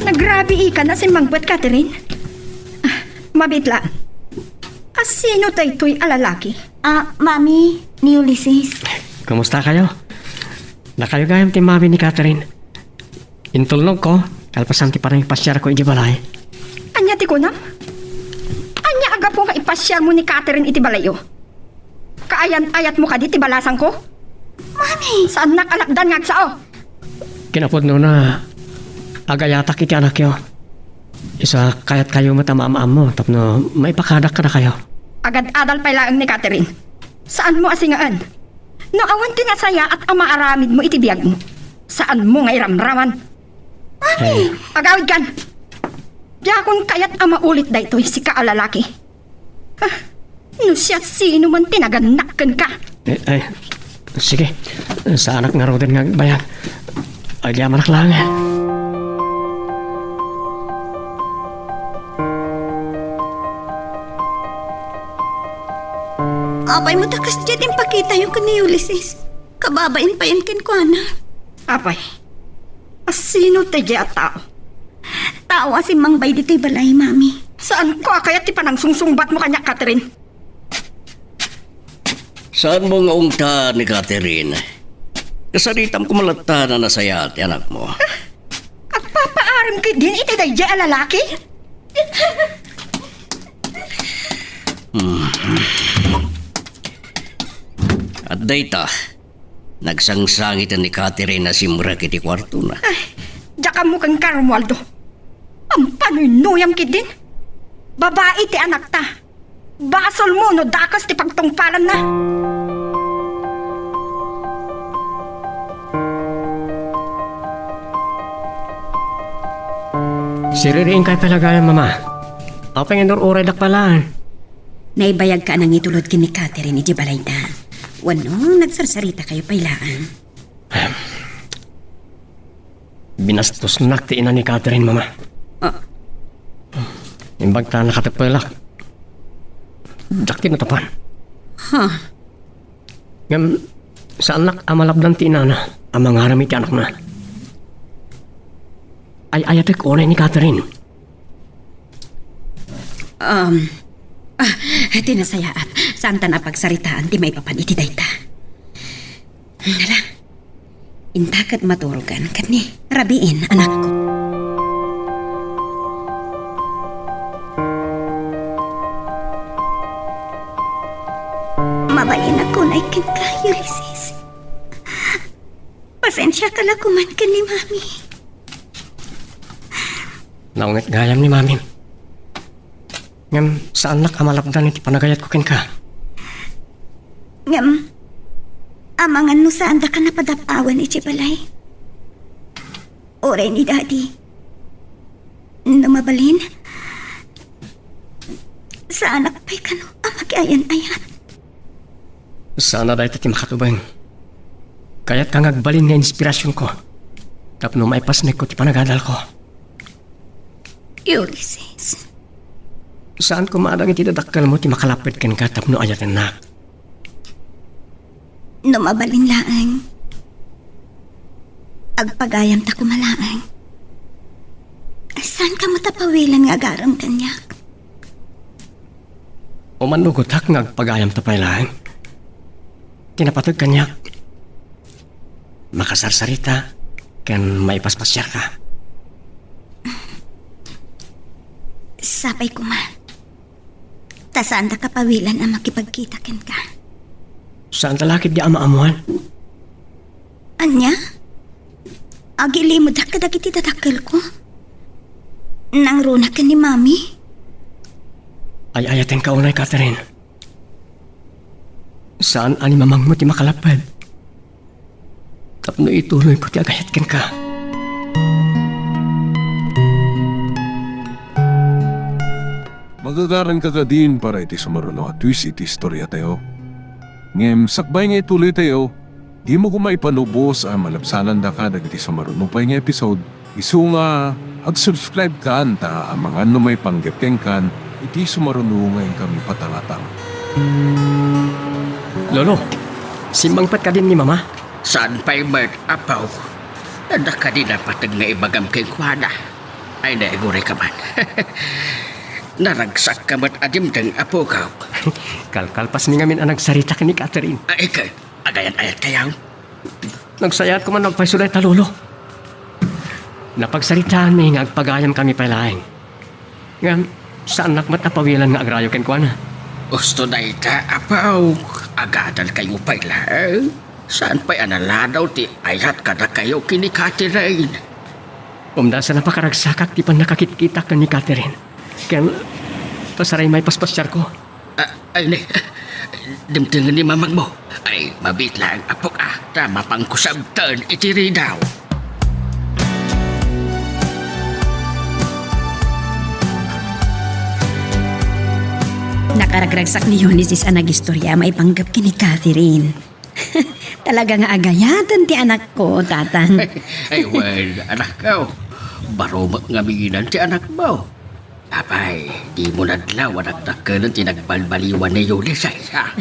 C: Nagrabe ka na si Mangbet, Catherine. Mabitla. Sino tayo to'y alalaki?
E: Mami, ni Ulysses.
B: Kumusta kayo? Nakayugayam ti mami ni Catherine. Intulnog ko, kalpasan ti parang ipasyar ko iti balay.
C: Anya ti kunam? Anya aga po nga ipasyal mo ni Catherine iti balayo? Kaayan-ayat mo ka di ti balasang ko?
E: Mami!
C: Saan nakalakdan nga sao?
B: Kinapudno na agayatak iti anak yo. Isa kayat kayo matamaam mo, tapno may pakadak ka na kayo.
C: Agad-adal pa lang ni Catherine. Saan mo asingaan? No awan tinasaya at amaaramid mo iti biyag mo.
H: Saan mo nga iramraman? Agawid kan! Di akong kayat ama ulit da ito'y si kaalalaki. No siya sino man tinaganakan ka.
B: Sige. Sa anak nga ro din nga bayan. Ay, di amanak lang.
E: Apay mo takas dyan yung pakita yung kani Ulysses. Kababain pa yan kin ko, ana.
H: Apay, sino tayo at tao?
E: Tao si Mang Bay dito'y balay, mami.
H: Saan ko kaya ti panang sungsungbat mo kanya, Catherine?
D: Saan mo nga ungta ni Catherine? Kasaritam ko malata na nasaya at anak mo.
H: At papaarim kay din iti dayjay a lalaki?
D: At dayta, nagsangsangitan ni Catherine na simura kiti kwarto na.
H: Diyan mo kang Romualdo. Ang panunuyam kay din. Babae ti anak ta. Basol mo no dakas ti pagtungpalan na.
B: Siririin kay palagayan, mama. Ako pangin uray dak pala.
G: Naibayag ka nang itulod kini Catherine ni Jibalayda. Wano, nagsarsarita kayo pailaan.
B: Binastos nak ti ina ni Catherine, mama. Imbag ta nakatagpalak. Dak tinatapan. Ngam, sa anak amalabdan ti ina na, ang mga harami ti anak na. Ay ayatek onay ni Catherine.
G: Tinasayaat. Saan ta na pagsaritaan ti may papan iti dayta. Nala, intakat maturugan kat ni rabiin anak ko.
E: Mabayin ako na ikin ka, Ulysses. Pasensya ka lang kuman ka ni mami.
B: Naungat gayam ni mami. Ngam, sa anak amalabdan iti panagayat ko ken ka.
E: Ngam, amangan no saan da ka napadapawan iti balay. Oray ni Daddy. Namabalin. Sa anak pa'y kano amag-ayan-ayan.
B: Sana dahil ti makatubang. Kaya't kang agbalin nga inspirasyon ko. Tapno maipasnek ko ti panagadal ko.
E: Ulysses.
B: Saan ko maadang iti dadakkel mo ti makalapit ken ka tapno ayatan na.
E: Numabalin laang. Agpagayam ta kumalaang. Saan ka matapawilan nga agaram kanya?
B: O manugot hak nga agpagayam tapay lang. Tinapatag kanya. Makasarsarita ken maipaspasyar ka.
E: Sapay ko man. Tasaan ta kapawilan ang makipagkita ken ka.
B: Saan talakid di ama-amuhan?
E: Anya? Agilimod ka dagiti dadakkel ko. Nang runa ka ni Mami?
B: Ay ayaten ka unay, Catherine. Saan ani mamang mo ti makalapad? Tapno ituloy ko ti agayat ken ka.
A: Magagaran ka ka din para iti sumaruno at twist iti istorya tayo. Ngem, sakbay nga ituloy tayo, di mo kumaipanubos ang malapsanan da ka dagiti sumaruno pa nga episode. Isu nga, ag-subscribe ka anta ang mga may panggapkeng kan, iti sumaruno ngayon kami patalatang.
B: Lolo, simbangpat ka din ni mama?
F: Saan pa'y mag-apaw? Nada ka din napatag nga ibagam kay Kuana. Ay naiguri ka man. Naragsak ka mat adim dang apo ka.
B: Kalkalpas ni ngamin ang nagsarita ka ni Catherine.
F: Ay ka, agayan-ayat kayaw.
B: Nagsayat ko man nagpaisulay ta, Lolo. Napagsaritaan mi nga agpagayam kami palaing. Nga, saan nakmatapawilan nga agrayo ken kuana?
F: Gusto na ita, apaw. Agadal kayo pala. Saan pa'y analadaw ti ayat ka na kayo kini Catherine?
B: Umda sa napakaragsakak ti pan nakakit-kita ka ni Catherine. Kaya, pasaray may paspasyar ko.
F: Ay, ne. Dimtingan ni mamang mo. Ay, mabit lang apok Tama pang kusabtan itiri daw.
G: Nakaragragsak ni Eunices ang nagistorya maipanggap kini Catherine. Talaga nga agayatan ti anak ko, tatang.
F: Ay, well, anak ko. Baro nga minginan ti anak mo. Abay, di mo nadlaw anak takalan tinagbalbaliwan ni Ulysses, ha?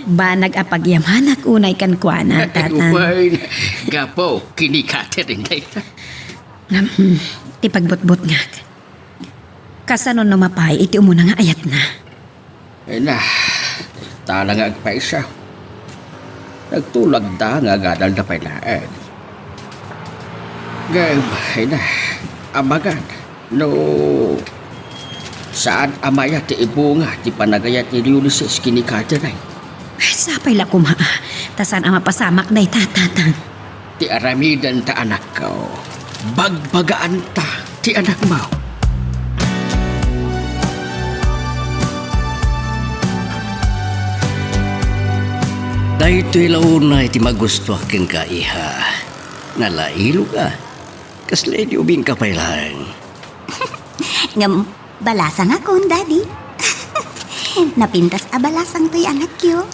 G: Banag apagyamanak unay kan kuana,
F: Ay,
G: tatang.
F: well, gapo, kini Catherine na ito.
G: Ti pagbutbut nga. Kasanon numapay, iti umuna nga ayat na.
F: Ay na, tala nga agpaisa. Nagtulag da nga gadal na pailaan. Gayam, ay na, amagan. No, saan amaya ti ibunga ti panagayat ni Ulysses kini Catherine?
G: Ay, sapay la kumaa. Tasan ang mapasamak na itatatan.
F: Ti aramidan ta anak ko. Bagbagaan ta ti anak mo.
D: Dahito ilauna iti magusto akin ka, iha. Nalailo ka. Kasla di ubing ka pailan.
E: Ngam, balasang ako, Daddy. Napintas a balasang to'y anak yo.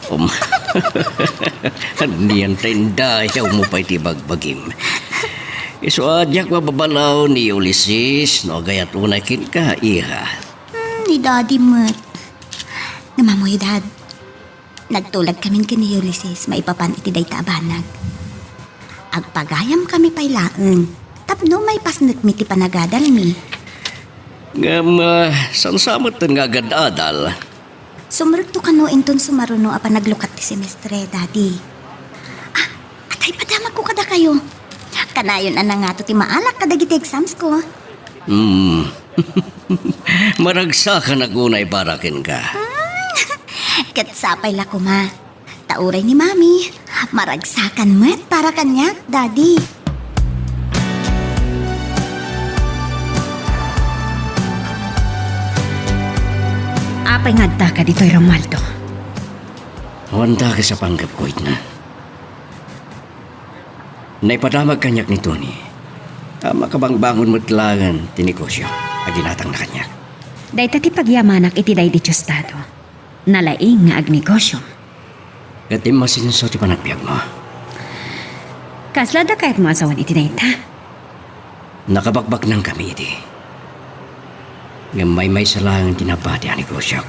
D: Niyan tenda, yaw mo pa iti bagbagim. Iso adyak mababalaw ni Ulysses, no gayat unay kin ka, iha.
E: Ni Daddy mo. Namamoy, Dad. Nagtulag kami ni Ulysses, maipapan iti day taabanag. Agpagayam kami pailaeng. Tapno may pasnat mi ti panagadal mi.
D: Ngam, sansamot nga gadadal.
E: Sumrugto kano inton sumaruno apa naglukat ti semestre, Daddy. Ah, atay padamag ko kada kayo. Kanayon ana nga to ti maalak kadagiti exams ko.
D: Maragsakan agunay barakin ka.
E: Katsapay la ko, Ma. Tauray ni Mami. Maragsakan met para kanyak, Daddy.
G: Apay nga ka dito'y Romualdo.
D: Wanda ka sa panggap ko, na. Naipadamag kanyak ni Tony. Makabangbangon mutlangan tinegosyo. Aginatang na kanyak.
G: Day ti pagyamanak iti day di Estado. Nalaing nga agnegosyo.
D: Katim masinso ti panagbiag mo.
G: Kaslada kahit mo asawan iti day ta.
D: Nakabakbak ng kami iti. Ngamay may salang tinapati ang negosyo.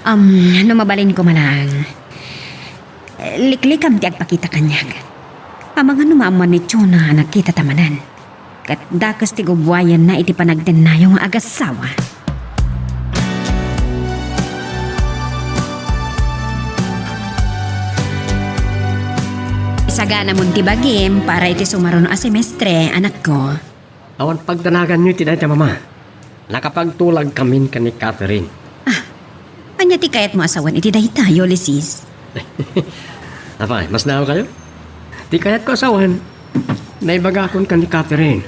G: Mabalin ko malang. Liklikam ti agpakita kanyak. Amang numaman ni Chona nakita tamanan. Kat dakas ti gubwayan na iti panagden na yung agasawa. Isagana mo ti bagim para iti sumaruno a semestre, anak ko.
B: Awan pagdanagan niyo tinay ta mama. Nakapagtulag kami ka ni Catherine.
G: Anya ti kayat mo asawan iti dayta, Ulysses.
B: Apay, mas naaw kayo? Di kayat ko asawan. Naibagakon ka ni Catherine.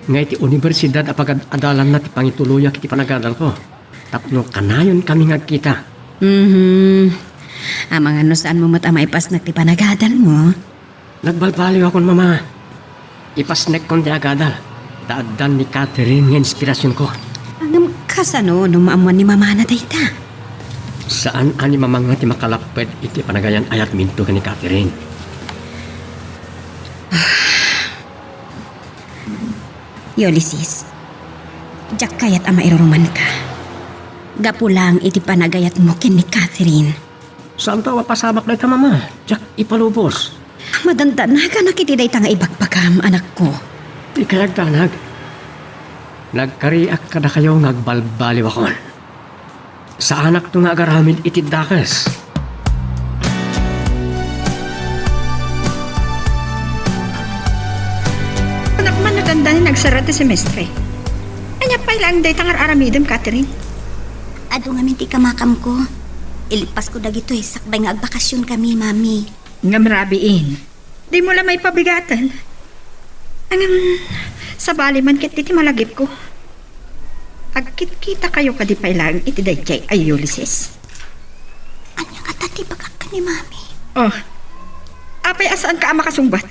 B: Nga iti universidad apag-adalan na ti pangituluyak iti panagadal ko. Tapno kanayon kami ngagkita.
G: Ang mga saan mo matamaipas na ti panagadal mo?
B: Nagbalbaliw akon mama. Ipasnek kon ti agadal. Daagdan ni Catherine nga inspirasyon ko.
G: Anong kasano numaamuan ni mama na dayta?
B: Saan ani mamang nga ti makalapet iti panagayan ayat minto ka ni Catherine.
G: Ulysses, jak kayat ama iruruman ka. Gapulang iti panagayat mo kin ni Catherine.
B: Saan to pasamak na ita mama? Jak ipalubos.
G: Madandanaga na kiti dayta nga ibagpagam, anak ko.
B: Di kayag tanag. Nagkariak kada kayo ngagbalbaliw akon. Sa anak to nga agaramid iti dakas.
H: Anak man naganda ni nagsara ti semestre. Anya pa ilang day tangar aramidem, Catherine.
E: Ado nga minti kamakam ko. Ilipas ko dagito sakbay nga agbakasyon kami, Mami.
H: Nga marabiin. Di mo lang may pabigatan. Anong sa bali man kit iti malagip ko. Agkit-kita kayo kadi pa ilang iti dayjay ay Ulysses.
E: Anya nga tati bagak ka ni Mami.
H: Oh, apay asaan ka ama kasungbat?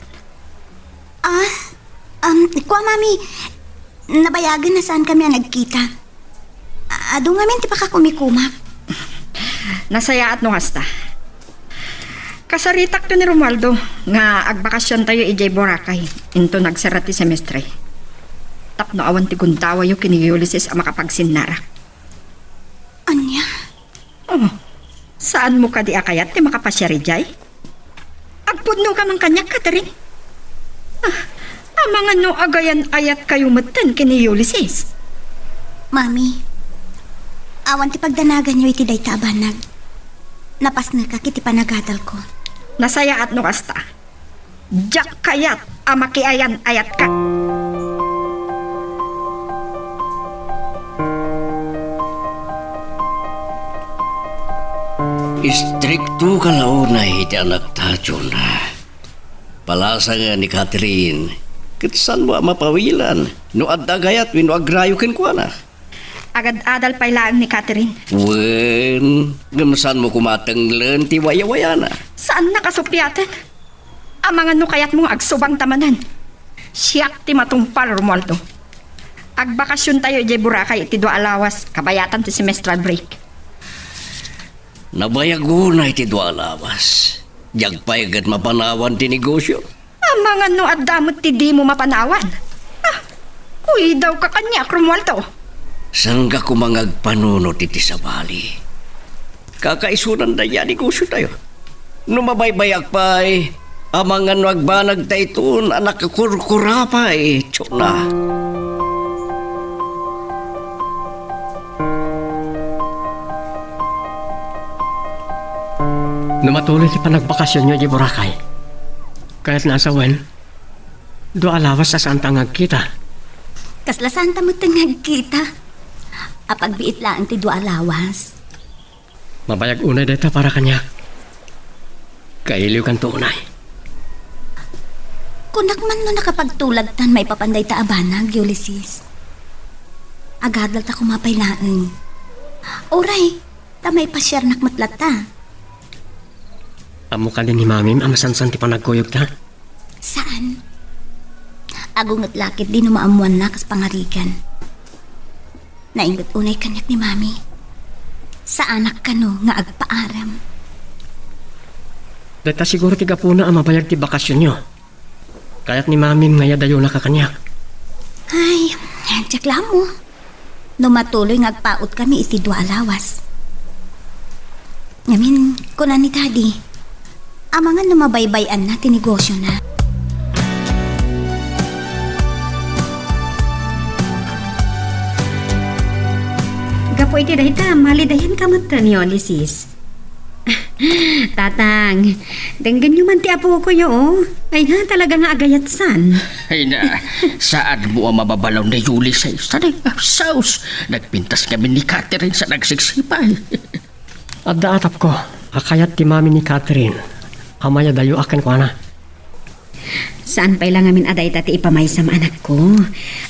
E: Kuha, Mami. Nabayagan na saan kami ang nagkita. Ado nga minti pa ka kumikumak.
H: Nasaya at no hasta. Kasaritak to ni Romualdo nga agbakasyon tayo ijay Boracay into nagsarati semestre. Tapno awan ti guntawa yu kini Ulysses ang makapagsinara.
E: Anya?
H: Oh, saan mo ka di akayat ti makapasyari jay? Agpudno ka man kanya, Catherine. Mga no agayan ayat kayo matan kini Ulysses.
E: Mami, awan ti pagdanagan niyo iti day tabanag. Napas na ka kiti panagadal ko.
H: Nasaya at no kasta. Jak kayat amakiayan ayat ka.
D: Istrikto ka launay iti anak ta, Jonah. Palasa nga ni Catherine, kitsan mo mapawilan, no adda gayat, wino agrayo ken kwa na.
H: Agad-adal pay laang ni Catherine.
D: Wen, gamsan mo kumatenglen ti waya-waya na.
H: Saan nakasupyaten? Ang mga no kayat mong agsubang tamanan. Siyak ti matumpal, Romualdo. Agbakasyon tayo ijay Boracay iti 2 alawas, kabayatan ti semestral break.
D: Nabayago na iti 2 alawas. Jagpay agad mapanawan ti negosyo.
H: Ang mga no at damot ti di mo mapanawan. Uy daw ka kanya, Romualdo.
D: Sangga kumangagpanunot iti sabali. Kakaisunan na yan negosyo tayo. Numabaybayak pa'y amangan wagbanag tayton anak kurkura pa'y Jonah.
B: Numatuloy ti panagbakasyon nyo di Boracay. Kaya't nasa wen, 2 alawas sa saan tangag kita.
E: Kasla santa mo tangag kita. Apagbiit lang ti 2 alawas.
B: Mabayag unay deta para kanya. Kailiw kan tunay.
E: Kunak man no nakapagtulag tan may papanday ta abanag, Ulysses. Agadal ta kumapaylaan. Oray, ta may pasyar nakmatlat ta.
B: Amo ka din ni Mamim, amasansan ti panagkuyog ta.
E: Saan? Agungat lakit di numaamuan na kas pangarikan. Naingat unay kanyak ni Mami. Sa anak ka no nga agpaaram.
B: Deta siguro ti gapuna ang mabayag ti bakasyon nyo. Kaya't ni Mamim ngaya dayo na kakanyak.
E: Ay, tiyakla mo. Numatuloy nga agpaot kami iti 2 alawas. Ngamin, kunan ni Daddy. Amangan na mabaybayan na tinegosyo na.
G: Gapo iti dahita, malidayan ka matan ni Ulysses. Tatang, denggan nyo man ti apo ko yo, oh. Ay na talaga nga agayatsan.
F: Ay na, saan mo ang mababalaw na Ulysses? Tanay, saus. Nagpintas kami ni Catherine sa nagsiksipay.
B: At daatap ko, akayat ti Mami ni Catherine. Amaya dayo akan ko na.
G: Saan pa'y lang amin aday tati ipamay sa anak ko?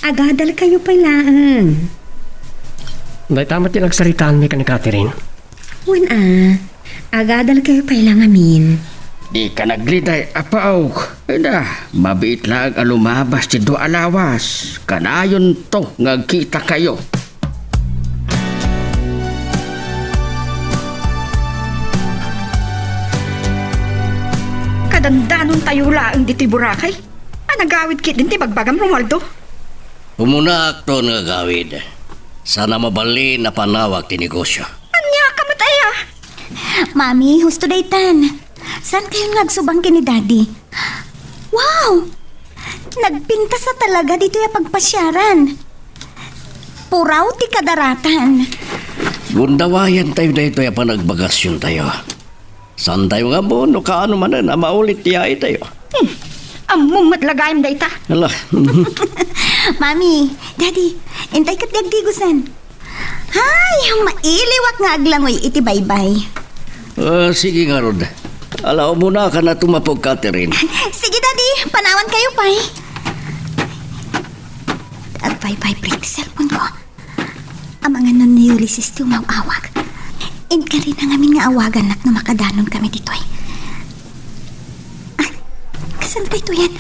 G: Agadal kayo pa'y lang.
B: Dahil tama ti nagsaritaan mi ka ni Catherine.
G: Wen agadal kayo pa'y lang amin.
F: Di ka nagliday, apaw. Ay na, mabiit lang ang lumabas ti 2 alawas. Kanayon to, ngagkita kayo.
H: Kadandanon tayo laang diti Boracay. Nagawid kit din ti bagbagam, Romualdo.
D: Umunak to nga gawid. Sana mabali na panawag ti negosyo.
H: Anya ka mo tayo?
E: Mami, husto daytan. Saan kayo nagsubang kini Daddy? Wow! Nagpintas sa talaga dito yung pagpasyaran. Puraw ti kadaratan.
D: Gundawayan tayo dito yung panagbagasyon tayo. Saan tayo nga mo, no kaano man na maulit tiyay tayo.
H: Among matlagayam da ita.
D: Hala.
E: Mami, Daddy, intay kat digusan. Hay, mailiwak nga aglangoy iti baybay.
D: Sige nga, Rod. Alaw muna ka na tumapog, Catherine.
E: Sige, Daddy, panawan kayo pa'y. Agpay-pay break ti cellphone ko. Ang mga nun ni Ulysses tumawawag. Inka rin ang amin nga awagan nak na makadanon kami dito ay. Kasan pa ito yan?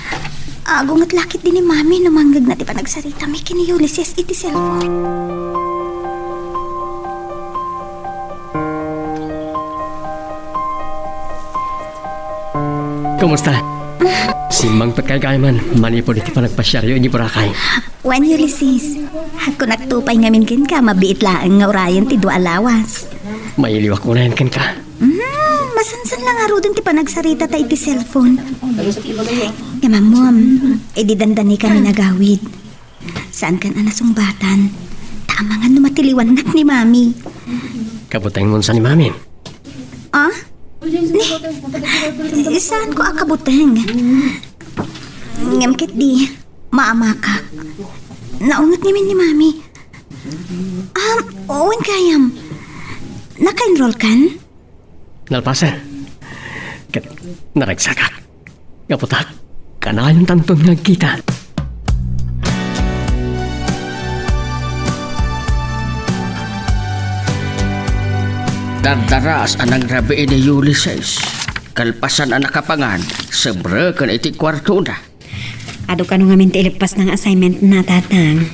E: Agong at lakit din ni Mami namanggag na ti panagsarita may kini Ulysses iti cellphone.
B: Kumusta? Si Mang Pagkagayaman, manipod iti panagpasyaryo ni Boracay.
E: Wan Ulysses, ako nagtupay ngamin kin ka, mabiit laang nga orayan ti dua alawas.
B: Mailiwak ko na yan kan ka.
E: Masansan lang aro din ti panagsarita ta iti cellphone. Nga mamom, di dandani kami nagawid. Saan kan anasumbatan? Tama nga numatiliwanag ni Mami.
B: Kabuteng mo sa ni Mami.
E: Ah? Saan ko akabuteng? Ngamkit di, maamakak. Naungot nimin ni Mami. Owen kayam. Naka-enroll kan?
B: Nalpasan. Kat naragsakak. Kaputak, kanayon tanton nga kita.
F: Dardaras anang rabi ni Ulysses. Kalpasan ang nakapangan, sebra kan iti kwarto na.
G: Ado ka nung amin ilipas ng assignment na, tatang.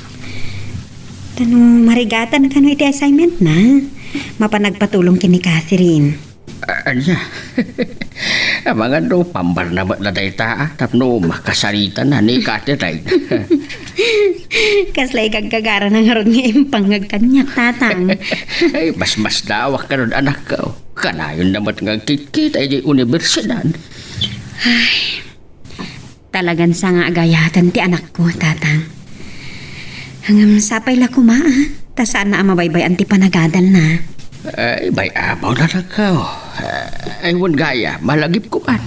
G: Tano, marigatan ka iti assignment na. Mapanagpatulong kini Catherine.
F: Anya, ang mga no, pambar na ba na dayta, tapno makasarita na ni Catherine.
G: Kaslay kagkagara ng harod nga impangag kanyak, tatang.
F: Ay, mas dawak ka ron anak ko. Kanayon naman nga kikita ay di universidad.
G: Talagan sa nga agayatan ti anak ko, tatang. Hanggang sapay la kumaa, ta saan na amabaybay ang ti panagadal na.
F: Ay, may abaw na lang ka. Ay, wan gaya, malagip ko man.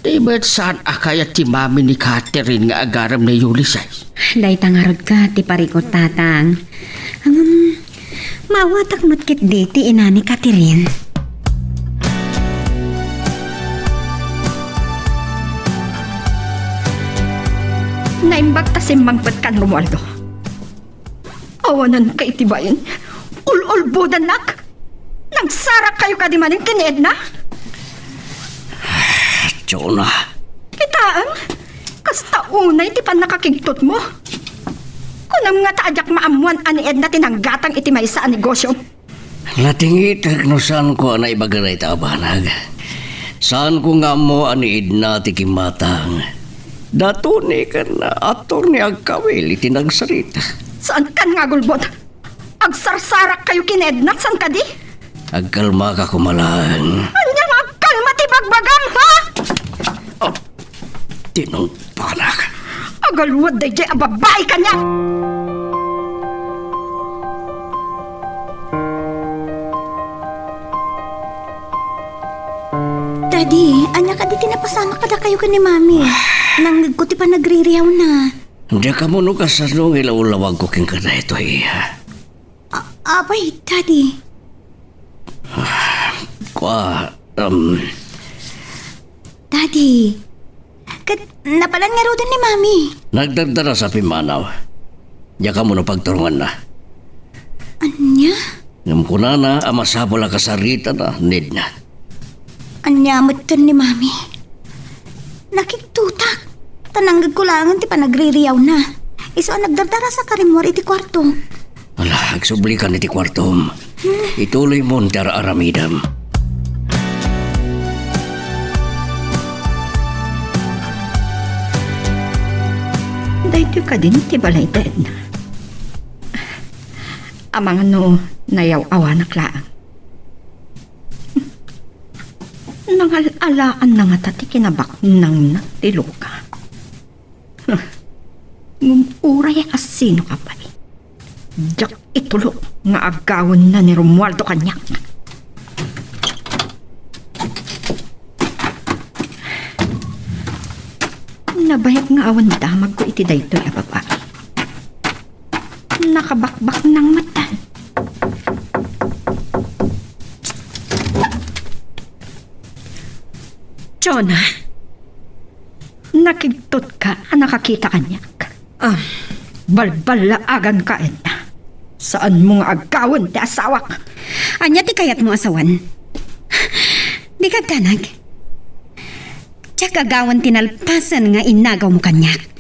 F: Di ba't saan akaya ti mami ni Catherine nga agaram ni Ulysses?
G: Day tangarod ka, ti parikot, tatang. Hanggang mawatak matkit di ti ina ni Catherine.
H: Naimbag ta si Mangpet kan Romualdo. Awanan ka itibayin. Ulbudan nak. Nagsarak kayo ka di maning kinied na.
D: Jonah,
H: Kitaan. Kasta unay ti pan nakakigtot mo. Kunam nga taadyak maamuan ani Edna tinanggatang iti maysa ang negosyo.
D: latingitag no saan ko na ibagaray ta abanag. Saan ko nga mo ani idna ti kimatang. Dato ni kan ator ni agkawil iti nagsarita.
H: Saan kan nga gulbot? Agsarsarak kayo kinedna, san ka di?
D: Agkalma ka kumalaan.
H: Anyang agkalma ti bagbagam, ha?
D: Tinong panak.
H: Agalwad day jay ababay ka niya!
E: Daddy, anya ka di tinapasama ka da kayo ka ni Mami. Nang nagkuti pa nagririyaw na.
D: Hindi ka mo no kasanong ilawlawag ko king kada ito iya.
E: Abay, Daddy.
D: Kwa,
E: Daddy. Napalan nga ro din ni Mami.
D: nagdagdara sa pimanaw. Diya ka mo no pagturungan na.
E: Anya?
D: Ngam ko na amasabol ka sarita na need na.
E: Anya mutan ni Mami. Nakiktutak. Tananggag ko lang ti pa nagririyaw na. Iso ang nagdardara sa karimor iti kwarto.
D: Ala, agsubli ka niti kwartom. Ituloy mo ang tara aramidam.
H: Dahito ka din ti balay ta Edna. Amang ano nayaw-awa na klaang. Nangal-alaan na nga tati kinabak nang natilo ka. Ngumuray asino ka pa eh. Diyak itulo nga agawon na ni Romualdo kanyak. Nabayag nga awan damag ko iti daytoy a babae. Nakabakbak ng mata.
G: Jonah,
H: Nakigtot ka ang nakakita kanyak. Balbalaagan ka, Edna. Saan mo nga agawon ti asawak?
G: anya ti kayat mo asawan? Di ka kanag. Tsaka gawan tinalpasan nga inagaw mo kanyak.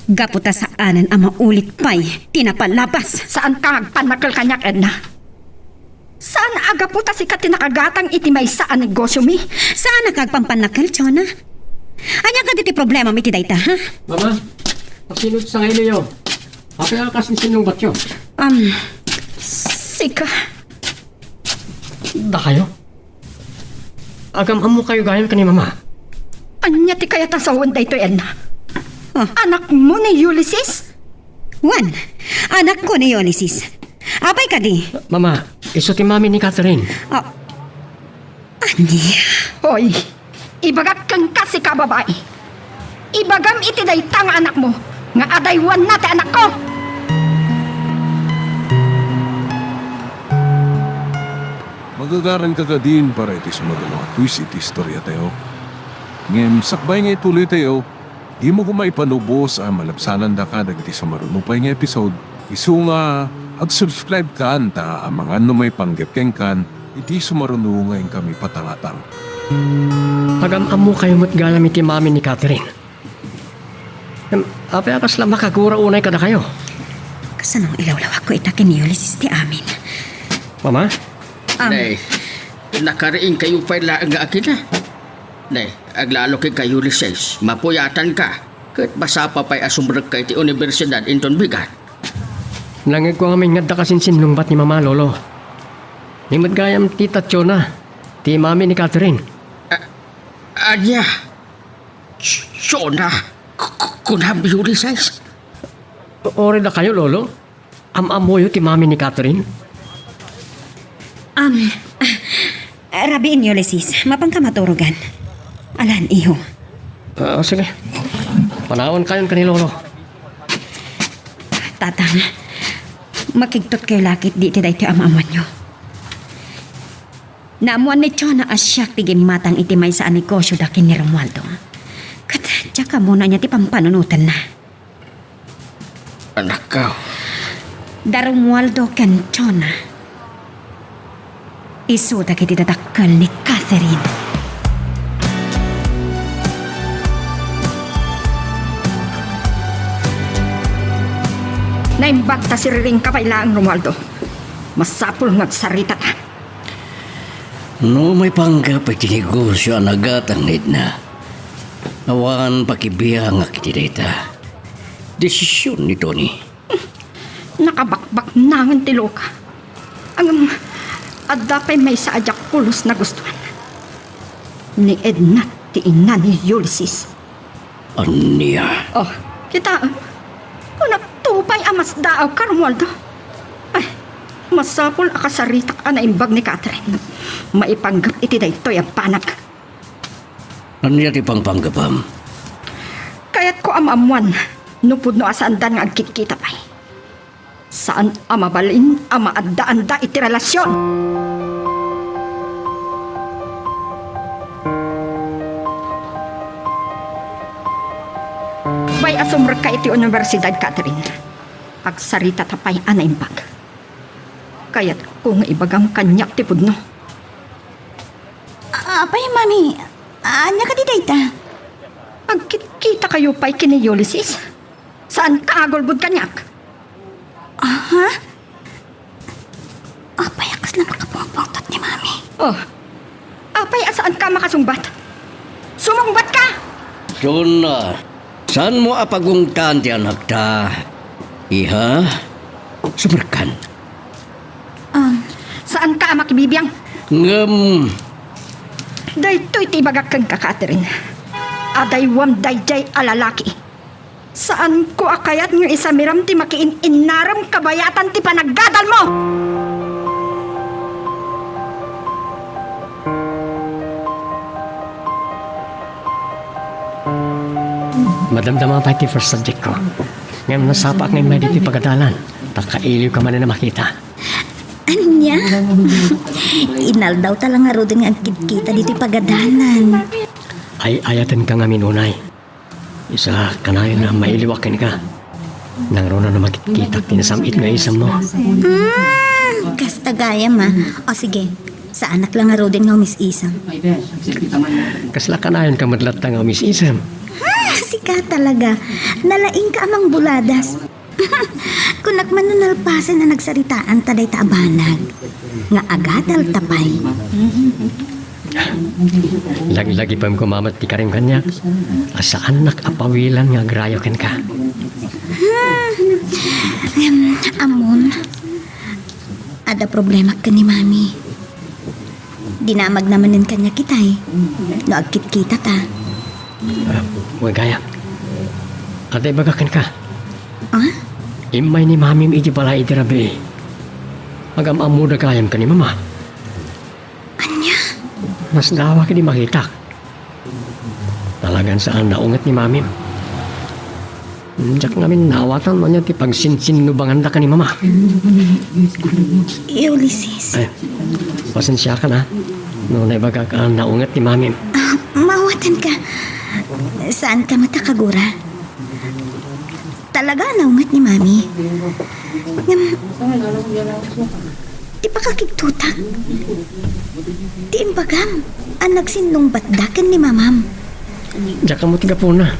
G: Gaputa sa anan ang maulit pa'y tinapalabas.
H: Saan ka agpanakal kanyak, Edna? Saan aga po ta si katinakagatang itimay saan negosyo mi?
G: Saan nakagpampanakal, Chona? Anya ka diti problema mi ti dayta, ha?
B: Mama, pagsinod sa ngayon niyo. Papayakas ni sinungbat yun.
H: Sika.
B: Da kayo? Agam amo kayo gayam ka ni Mama.
H: Anya ti kaya tasawon dayto Edna?
G: Oh.
H: Anak mo ni Ulysses?
G: Juan, anak ko ni Ulysses. Apay ka di?
B: Mama, iso ti mami ni Catherine.
G: Oh. Anya?
H: Hoy, ibagak kang kasi ka babae. Ibagam iti dayta nga anak mo. Nga adaywan nate anak ko.
A: Magagaran ka ka din para iti sumadalo at twist iti istorya tayo. Ngem, sakbay nga ituloy tayo, di mo kumay panubos ang malabsanan da ka dagiti sumarunupay nga episode. Isu nga, ag-subscribe ka anta ang mga may panggapkeng kan, iti sumarunungayin kami patangatang.
B: Agam amo kayo mo't gayam iti mami ni Catherine. Apayakas lang makagura unay kada kayo.
G: Kasanong ilawlaw ako itakin ni Ulysses ti amin.
B: Mama?
F: Nay, nakariing kayo pa lang nga akin na. Nay, aglalo kay Ulysses, mapuyatan ka. Kat basa pa pa'y asumrag ka iti universidad inton bigat.
B: Langag ko kami nga da kasinsinlungbat ni Mama Lolo. Ni magayam tita Chona, ti mami ni Catherine.
F: Anya, Shona, kunhabi Ulysses.
B: Ore da kayo, Lolo? Am-amoyo ti mami ni Catherine?
G: Rabiin Ulysses, mapang ka maturugan. Alan, iho.
B: Sige. Panahon kayon ka ni Lolo.
G: Tatang, makigtot kayo lakit di ti dayti ama-aman nyo. Naamuan ni Chona asyak ti matang iti may sa negosyo dakin ni Romualdo. Kat, tsaka muna niya ti pampanunutan na.
F: Anak ka,
G: Da Romualdo ken Chona. Isu da kiti tatakal ni Catherine.
H: Naimbag ta si Riring kapailaang Romualdo. Masapul ngagsarita ta.
D: No may panggap iti negosyo ang nagatang na. Awan pakibiyang akitideta. Desisyon ni Tony.
H: Nakabakbak nangan ti Loka. Ang adapay may sa ajak pulos na gustuhan. Ni Edna ti ina ni Ulysses.
D: Anya.
H: Oh, kita. Kung nagtupay amas daaw ka, Romualdo. Ay, masapul akasarita ka na imbag ni Catherine. Maipanggap iti daytoy ang panak.
D: Anya ti pangpanggapam.
H: Kaya't ko amamuan, nupod no asandan nga agkikita pa'y. Saan amabalin, amaadda-anda iti relasyon? May asumrag ka iti universidad, Catherine. Agsarita tapay anaimbag. Kaya't kung ibagang kanyak ti pudno.
E: Apay, mami. Anya ka di dayta?
H: Agkita kayo pa'y kini Ulysses? Saan ka agolbud kanyak?
E: Ha? Apay, akas lang makapungpungtot ni mami.
H: Oh, apay asaan ka makasungbat? Sumungbat ka!
D: Chona, saan mo apagungtan ti anak ta? Iha? Sumerkan.
H: Saan ka makibibiyang?
D: Ngam.
H: Daytoy ti bagak kang ka, Catherine. Adaywam dayjay alalaki. Saan ko akayat ng isa miram ti makiin-inaram kabayatan ti panaggadal mo?
B: Madamdama pa iti first subject ko. Ngayon nasapak ngayon may dito pagadalan. Takailiw ka man na makita.
E: Anya? Inal daw talang nga rodin nga agkita dito pagadanan.
B: Ay ayatan ka nga minunay. Isa kanayon na mailiwakin ka. Nang rona na makikita kinasamit nga isam mo.
E: Kasta gaya ma. O sige, sa anak lang nga rodin nga umis-isam.
B: Kasla kanayon ka madlat nga umis-isam.
E: Sika talaga. Nalaing ka amang buladas. Kunak manunalpasan na nagsaritaan taday taabanag. Nga agadal tapay.
B: Lagi-lagi pa ko mamat ti karim kanyak. Asaan nakapawilan nga agrayo ken ka.
E: Amon, ada problema ka ni Mami. Dinamag namanin kanya kitay. No agkit kita ta.
B: Huwag gaya. Atay bagakan ka.
E: Ah?
B: Imay ni mamim iji pala iti rabi. Agam-amu da kayam ka ni mama.
E: Anya?
B: Mas dawa ka di makitak. Talagan saan naungat ni mamim. Diyak namin nawatan mo niya ti pagsinsinubangan da ka ni mama.
E: Ulysses.
B: Ay, pasensya ka na. No, naibaga ka naungat ni mamim.
E: Mawatan ka. Saan ka matakagura? Talaga naungat ni Mami. Di pa kakigtutak. Di imbagam. Ang nagsinlong batdakan ni Mamam.
B: Diyak ka mo tiga po na.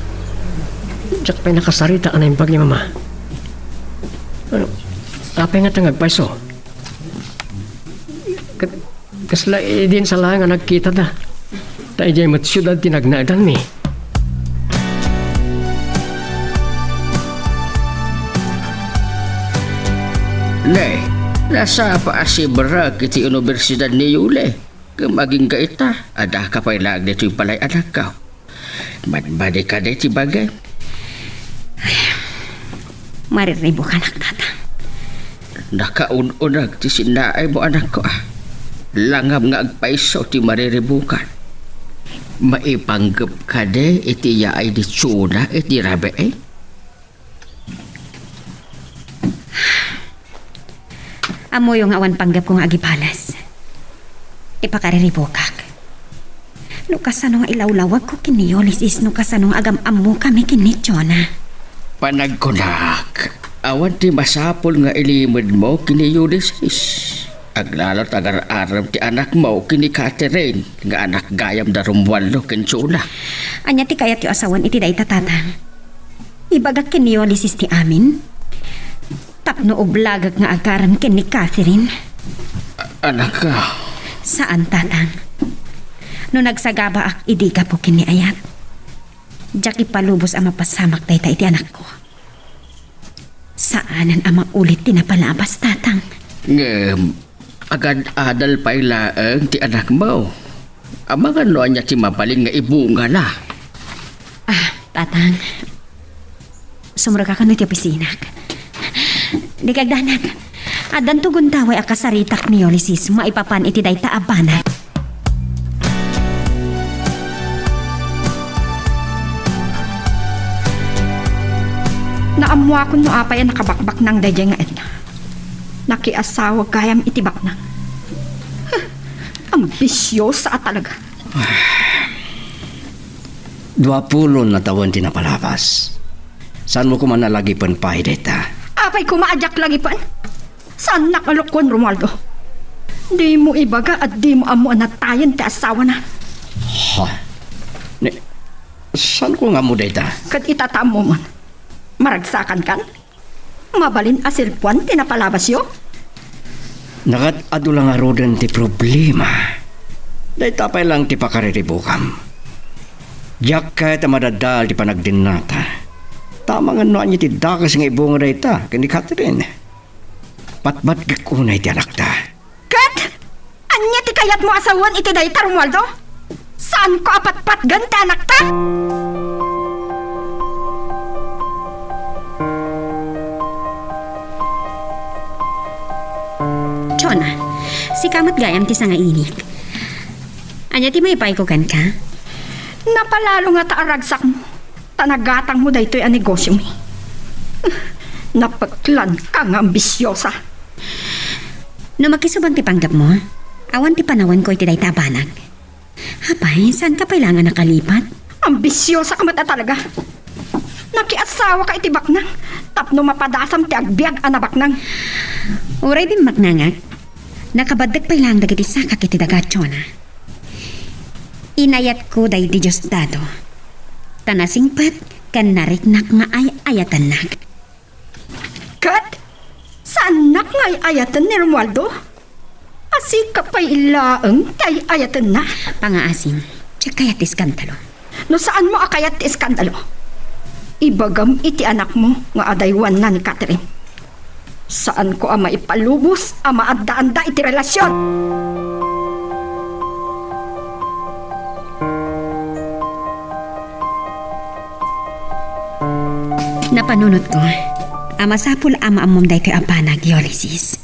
B: Diyak pa'y nakasarita na yung pag ni mama. Ano? Apay nga tangag paiso. Kasla din sa lang nga nagkita da. Tayo jay mat siyudad tinagnaidan mi.
F: Ne, nasa pa si Barak iti universidad ni Yule. Maging kaita, ada ka pa'y lag dito yung palay anak ka. Madbadi ka dito bagay.
G: Mariribo ka nagtatang.
F: Nakaununag ti sinaay mo anak ko ah. Langam nga agpaiso ti mariribukan. Maipanggap ka de iti yaay di tsuna iti rabe eh.
G: Amo yung awan panggap kong agipalas. Ipakariribo kak. No kasanong ilawlawag ko kini Ulysses, no kasanong agam-amu kami kini Chona.
F: Panagkunak, awan ti masapol nga ilimod mo kini Ulysses. Aglalot agar-aram ti anak mo kini Catherine, nga anak gayam da rumwalo ken tsuna.
G: Anya ti kayat yung asawan iti day tatatang. Ibagak kini Ulysses ti amin. Tapno oblagag nga agaran kini Catherine.
F: Anak ka.
G: Saan tatang? No nagsagaba ak idiga po kini ayat. Diyak ipalubos ang mapasamak dayta iti anak ko. Saanan ang maulit tinapalabas tatang?
F: Ngem, agad adal pa'y laeng ti anak mo. Amang ano niya ti mapaling nga ibunga na.
G: Tatang. Sumurag ka no iti opisina. Di kagdanag. Adan tugon taway akasaritak ni Ulysses maipapan iti dayta abanan.
H: Naamwa ko no apay ang nakabakbak ng dayjay nga Edna. Nakiasawa gayam itibak na. Ambisyosa talaga.
D: 20 na taon tinapalabas. Saan mo kumanalagi pan pahay deta?
H: Apay kumaadyak lagi pa. Saan nakalukon, Romualdo? Di mo ibaga at di mo amo na tayon ti asawa na.
D: Ha? Saan ko nga mo deta?
H: Kat itatam mo man. Maragsakan kan? Mabalin asilpuan tinapalabas yo?
D: Nakat ado lang nga rodan ti problema. Dahil tapay lang ti pakariribukam. Diyak ka ta madadal ti panagdinata. Tama nga noan niya ti dakas nga ibunga na ita, kani Catherine. Patbat kakunay ti anak ta.
H: Kat! Anya ti kayat mo asawan iti dayta, Romualdo? Saan ko apat-pat ganta anak ta?
G: Chona, si kamat gayam ti nga inik. Anya ti may paikukan ka?
H: Napalalo nga taaragsak mo. Tanagatang mo daytoy ang negosyo mo. Napaglan ka nga ambisyosa.
G: No makisubang ti panggap mo, awan ti panawan ko iti day tabanag. Hapay, saan ka kailangan nakalipat?
H: Ambisyosa ka mata talaga. Nakiasawa ka itibak nang. Tapno mapadasam ti agbiag anabak nang.
G: Uray din maknangak. Nakabadag pa ilang dagiti sakak iti dagatyo na. Inayat ko day di Diyos dado. Tanasingpat kan nariknak nga ay ayatan nak.
H: Kat? Sa anak nga ayatan ni Romualdo? Asi ka pa'y ilaang tay ayatan na.
G: Pangaasin, tiyak kayat iskandalo.
H: No saan mo akayat ti iskandalo? Ibagam iti anak mo nga adaywan na ni Catherine. Saan ko ama ipalubos ama adda-anda iti relasyon?
G: Napanunod ko, ama sapul ama amom day kay apanag, Ulysses.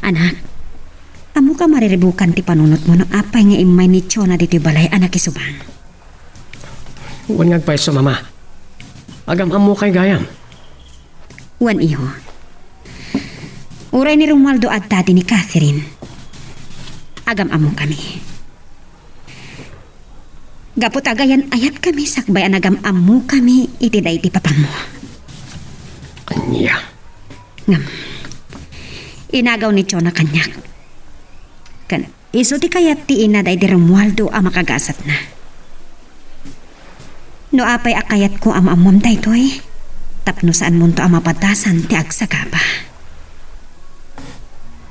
G: Anak, amo ka mariribukan ti panunot mo ng apay nga imay ni Chona dito'y balay anak isubang.
B: Huwag ngagpaiso, mama. Agam amo kay gayam.
G: Wan iho. Uray ni Romualdo at tati ni Catherine. Agam amo kami. Gapot agayan ayat kami sakbay anagam amo kami iti day ti papang mo.
B: Anya.
G: Ngam. Inagaw ni Chona kanyak. Kan iso ti kayat ti ina day di Romualdo ang makagasat na. No apay akayat ko amam day toy. Tapno saan mo to ang mapatasan ti agsagaba.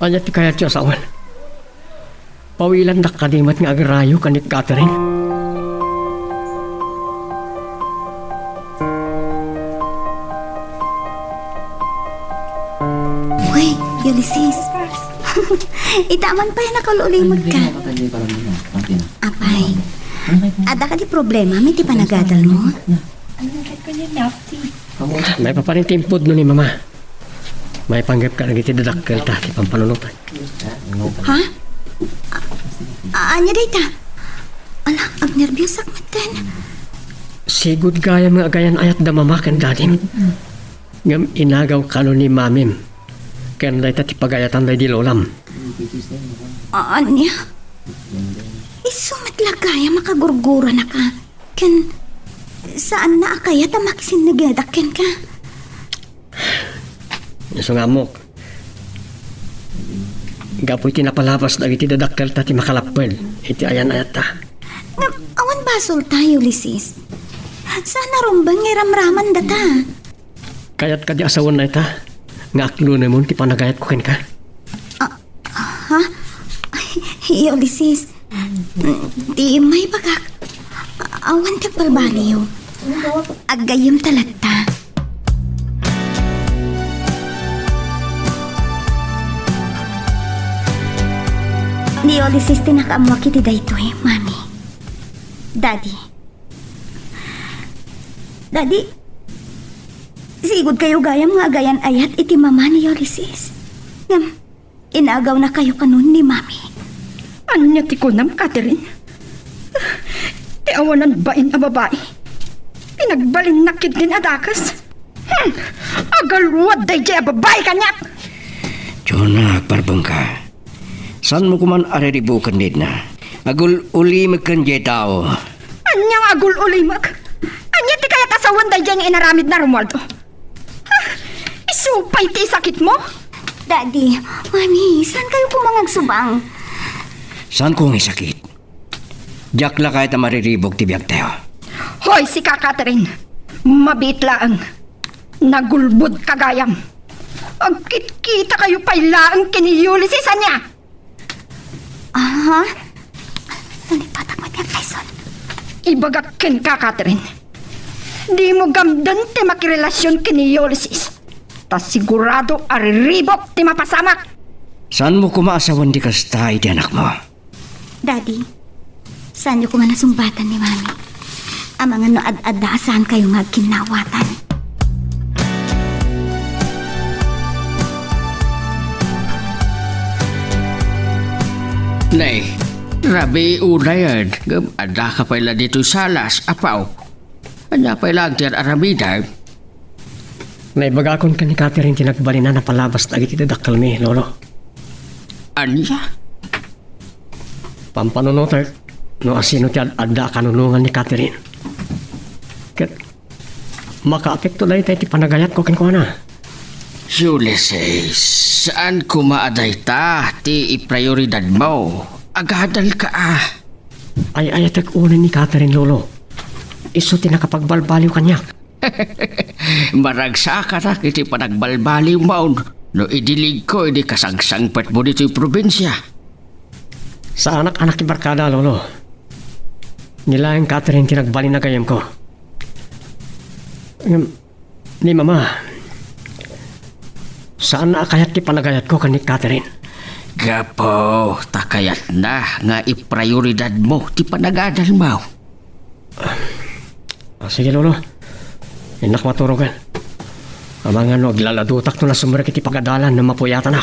B: Anya ti kaya tiyo sawan. Pawilan na kadimat nga agrayo ka ni Catherine.
E: Uy, Ulysses. Itaman pa yan nakalulimod ka. Apay, ada ka di problema, may di panagadal mo?
B: May paparin timpod no ni mama. May panggap ka na giti dadakkel ta ti pampanunutan.
E: Ha? Anya day ta? Ala, agnervyos ak matan.
B: Sigud gaya mga agayan ayat da mama ken dadim. Ngam inagaw kano ni mamim. Ken day ta ti pagayatan day di lolam.
E: Anya? Isumat lagaya makagurgura na ka. Ken, saan na akaya ta makisin nagadakken ka?
B: Iso nga mo. Gapoy tinapalapas na iti dadakkel ta ti makalapwel. Iti ayan ayat ta.
E: Awan basol tayo, Ulysses. Sana rumbang iramraman data.
B: Kayat ka di asawan na ita. Nga aklo na mo ti panagayat ko ken ka.
E: Ha? Ulysses, di may bagak. Awan tagbalbaliw. Agayom talatta. Di Ulysses tinakaamwak iti dayto mami. Daddy. Daddy, sigud kayo gayam nga agayan ayat iti mama ni Ulysses. Inagaw na kayo kanon ni mami.
H: Anya ti kunam, Catherine? Ti awanan bain a babae. Pinagbalin nakid din adakas. Agalwad day jay a babae kanyak.
D: Chona, parbang ka. San mo kuman ariribukan din na? Agul ulimag kan jay tao.
H: Anyang agul ulimag. Anya ti kayat asawan day jay nga inaramid na Romualdo. Isupay ti sakit mo?
E: Daddy, mami, saan kayo kumangagsubang?
D: San kong isakit? Diyak la kahit na mariribog ti biyag tayo.
H: Hoy, si Catherine. Mabitlaan. Nagulbud kagayam. Agkit-kita kayo pailaang kini Ulysses anya.
E: Aha? Nalipatak mo tiyang Tyson.
H: Ibagakin ka, Catherine. Di mo gamdan ti makirelasyon kini Ulysses. Ta sigurado ariribok ti mapasamak.
D: Saan mo kumaasawan di kastay di anak mo?
E: Daddy, saan niyo kumanasumbatan ni mami? Ang mga noad-adda saan kayo nga kinawatan?
F: Nay, rabi unayan. Gam, ada ka pala dito salas, apaw. Anya pala ang tiyan aramida.
B: Naibagakon ka ni Catherine tinagbalina na palabas na iti dadakkel mi, lolo.
F: Anya?
B: Pampanunutan no asino ti adda kanunungan ni Catherine. Ket makaapekto na iti panagayat ko ken ko na.
F: Ulysses, saan kumaaday ta? Ti iprioridad mo. Agadal ka
B: Ay ayatek unan ni Catherine, lolo. Iso ti nakapagbalbaliw kanyak.
F: Maragsa ka na kiti panagbalbaliw maun. No idilig ko, idi kasangsangpat mo dito'y probinsya.
B: Sa anak-anak ni Barkada, Lolo. Nilayang Catherine tinagbali na gayam ko. Ni Mama, saan na kayat ti panagayat ko kan ni Catherine?
F: Gapo, takayat na nga iprioridad mo ti panagadal mo.
B: Sige, Lolo. Inak maturogan. Amangan no, glaladutak to na sumurek iti pagadalan na mapuyatan na.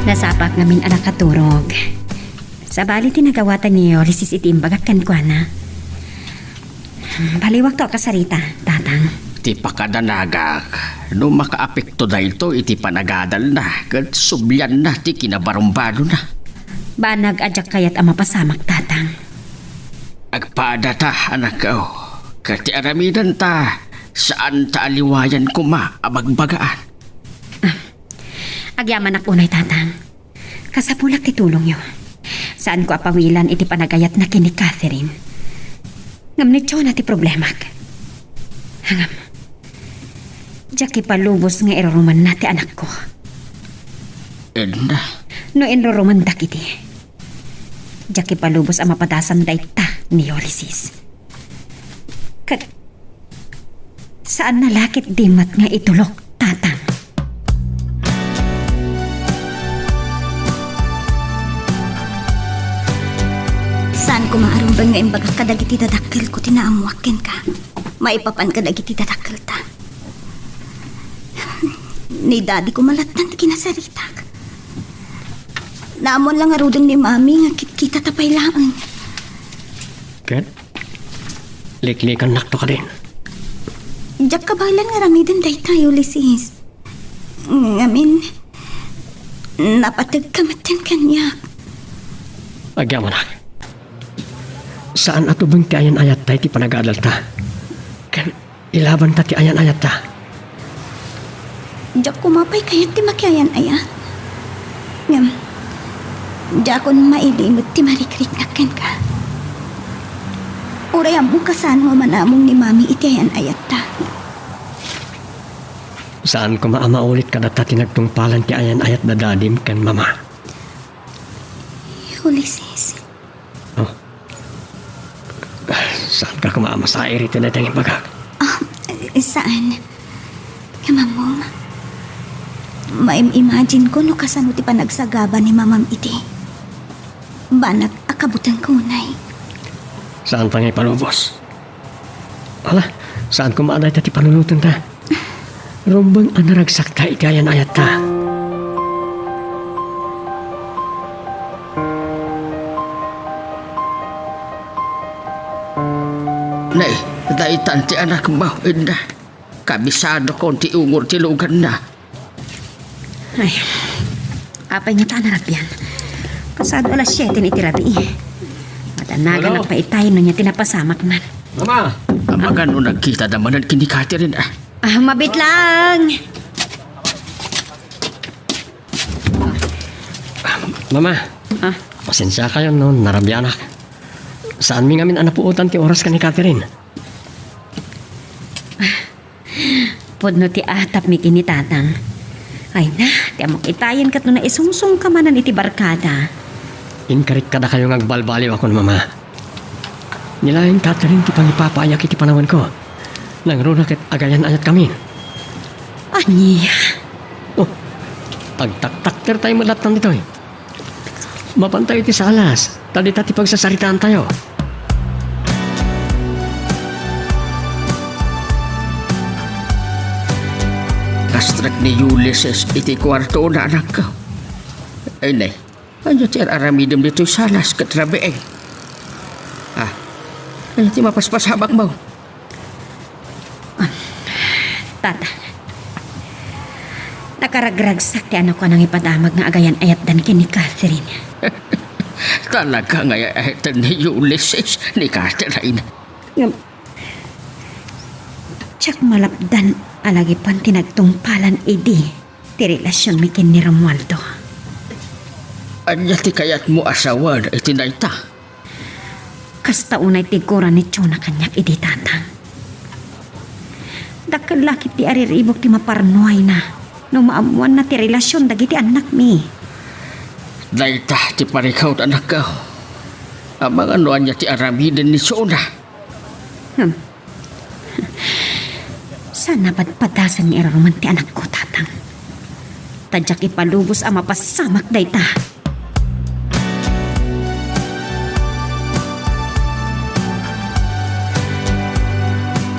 G: Nasapak namin anak katurog. Sa bali tinagawatan niyo, lisis itimbagak kan kwa na. Baliwag to kasarita, tatang.
F: Ti pakadanagak, no makaapekto dahil to iti panagadal na, kat subyan na ti kinabarumbado na.
G: Banag adyak kayat ang mapasamak, tatang.
F: Agpada ta, anak ko, kat ti aramidan ta, saan ta aliwayan kuma abagbagaan.
G: Agyaman ak unay, tatang. Kasapulak ti tulong yo. Saan ko apawilan iti panagayat na kini Catherine. Ngam ni na ti problemak. Hangam. Diyak ipalubos nga iroruman na ti anak ko.
F: Edna,
G: No enroruman dak iti. Diyak ipalubos ang mapadasan dayta ni Ulysses. Kat saan nalakit dimat nga itulok, tatang?
E: Saan ko maarumbang nga imbaga kadagiti dadakkel ko tinaamuakin ka. Maipapan kadagiti dadakkel ta. Ni daddy ko malatan ti kinasaritak. Naamon lang arudong ni mami nga kita tapay laang.
B: Ken, liklikan nakto ka din.
E: Diyak kabalan nga rami din day tayo, Ulysses. Ngamin, napatag kamatin kanya.
B: Agyaman na. Saan ato bang ti ayan ayat tayo ti panagadal ta? Ken, ilaban ta ti ayan ayat ta.
E: Diyak kumapay kayat ti makyayan aya. Ngam, diyak ko mailimot ti marikrik na ken ka. Uray ang bukasan mo manamong ni mami iti ayan ayat ta.
B: Saan ko maamaulit kada ta tinagtungpalan ti ayan ayat na dadim ken Mama?
E: Ulysses,
B: Saan ka kumaama sa iri tinatang imbagak?
E: saan? Kamamong, maim-imagine ko no kasano ti panagsagaba ni mamam iti. Banag akabutan kunay.
B: Saan pa ngay palubos? Ala, saan ko maaday ta ti panulutan ta? Rumbang anaragsak ta iti ayan ayat ta.
F: nay, daitan ti anak mo, Edna. Kabisado ko ti ungur ti lugan na.
G: Ay, apay niya tanarap yan. Pasado alas 7 ni tirabi. Matanagan
B: Hello?
G: na paitayin no niya tinapasamak man.
B: Mama!
F: Amagan no nagkita naman kini Catherine ah.
G: Mabit lang!
B: Mama!
G: Ah?
B: Pasensya kayo no, narabyanak. Saan mi ngamin anapuutan ti oras ka ni Catherine?
G: Podno ti atap mi kini tatang. Ay na, ti amok itayin kat no na isungsung ka manan iti barkada.
B: Inkarit kada kayo ngagbalbaliw ako no, Mama. Nilaing Catherine ti pangipapayak iti panawan ko. Nangruna ket agayan ayat kami.
G: Aniya,
B: Oh, pagtaktakter tayo madatan dito eh. Mapantay iti salas. Tadita ti pagsasaritaan tayo.
F: Kastrak ni Ulysses iti kwarto na anak ko. Ay nay, ano ti aramidem dito salas katrabi eh. Ano ti mapaspasabak mo?
G: tata. Nakaragragsak ti ano ko nang ipadamag nga agayan ayat dan kini Catherine.
F: Talaga nga ito ni Ulysses ni Catherine.
G: Tsak malapdan alagi pan tinagtungpalan idi ti relasyon mi ken ni Romualdo.
F: Anya ti kayat mo asawa na itinayta.
G: Kasta unay tiguran ni Chona kanyak iti tatang. Dakkel laki ti ariribok ti maparnoy na. No maamuan na ti relasyon dagiti anak mi.
F: Dayta ti parikaw na anak ka. Amang ano anya ti aramiden ni Chona.
G: Sana padpadasan ni araruman ti anak ko, tatang. Tadyak ipalubos ang mapasamak dayta.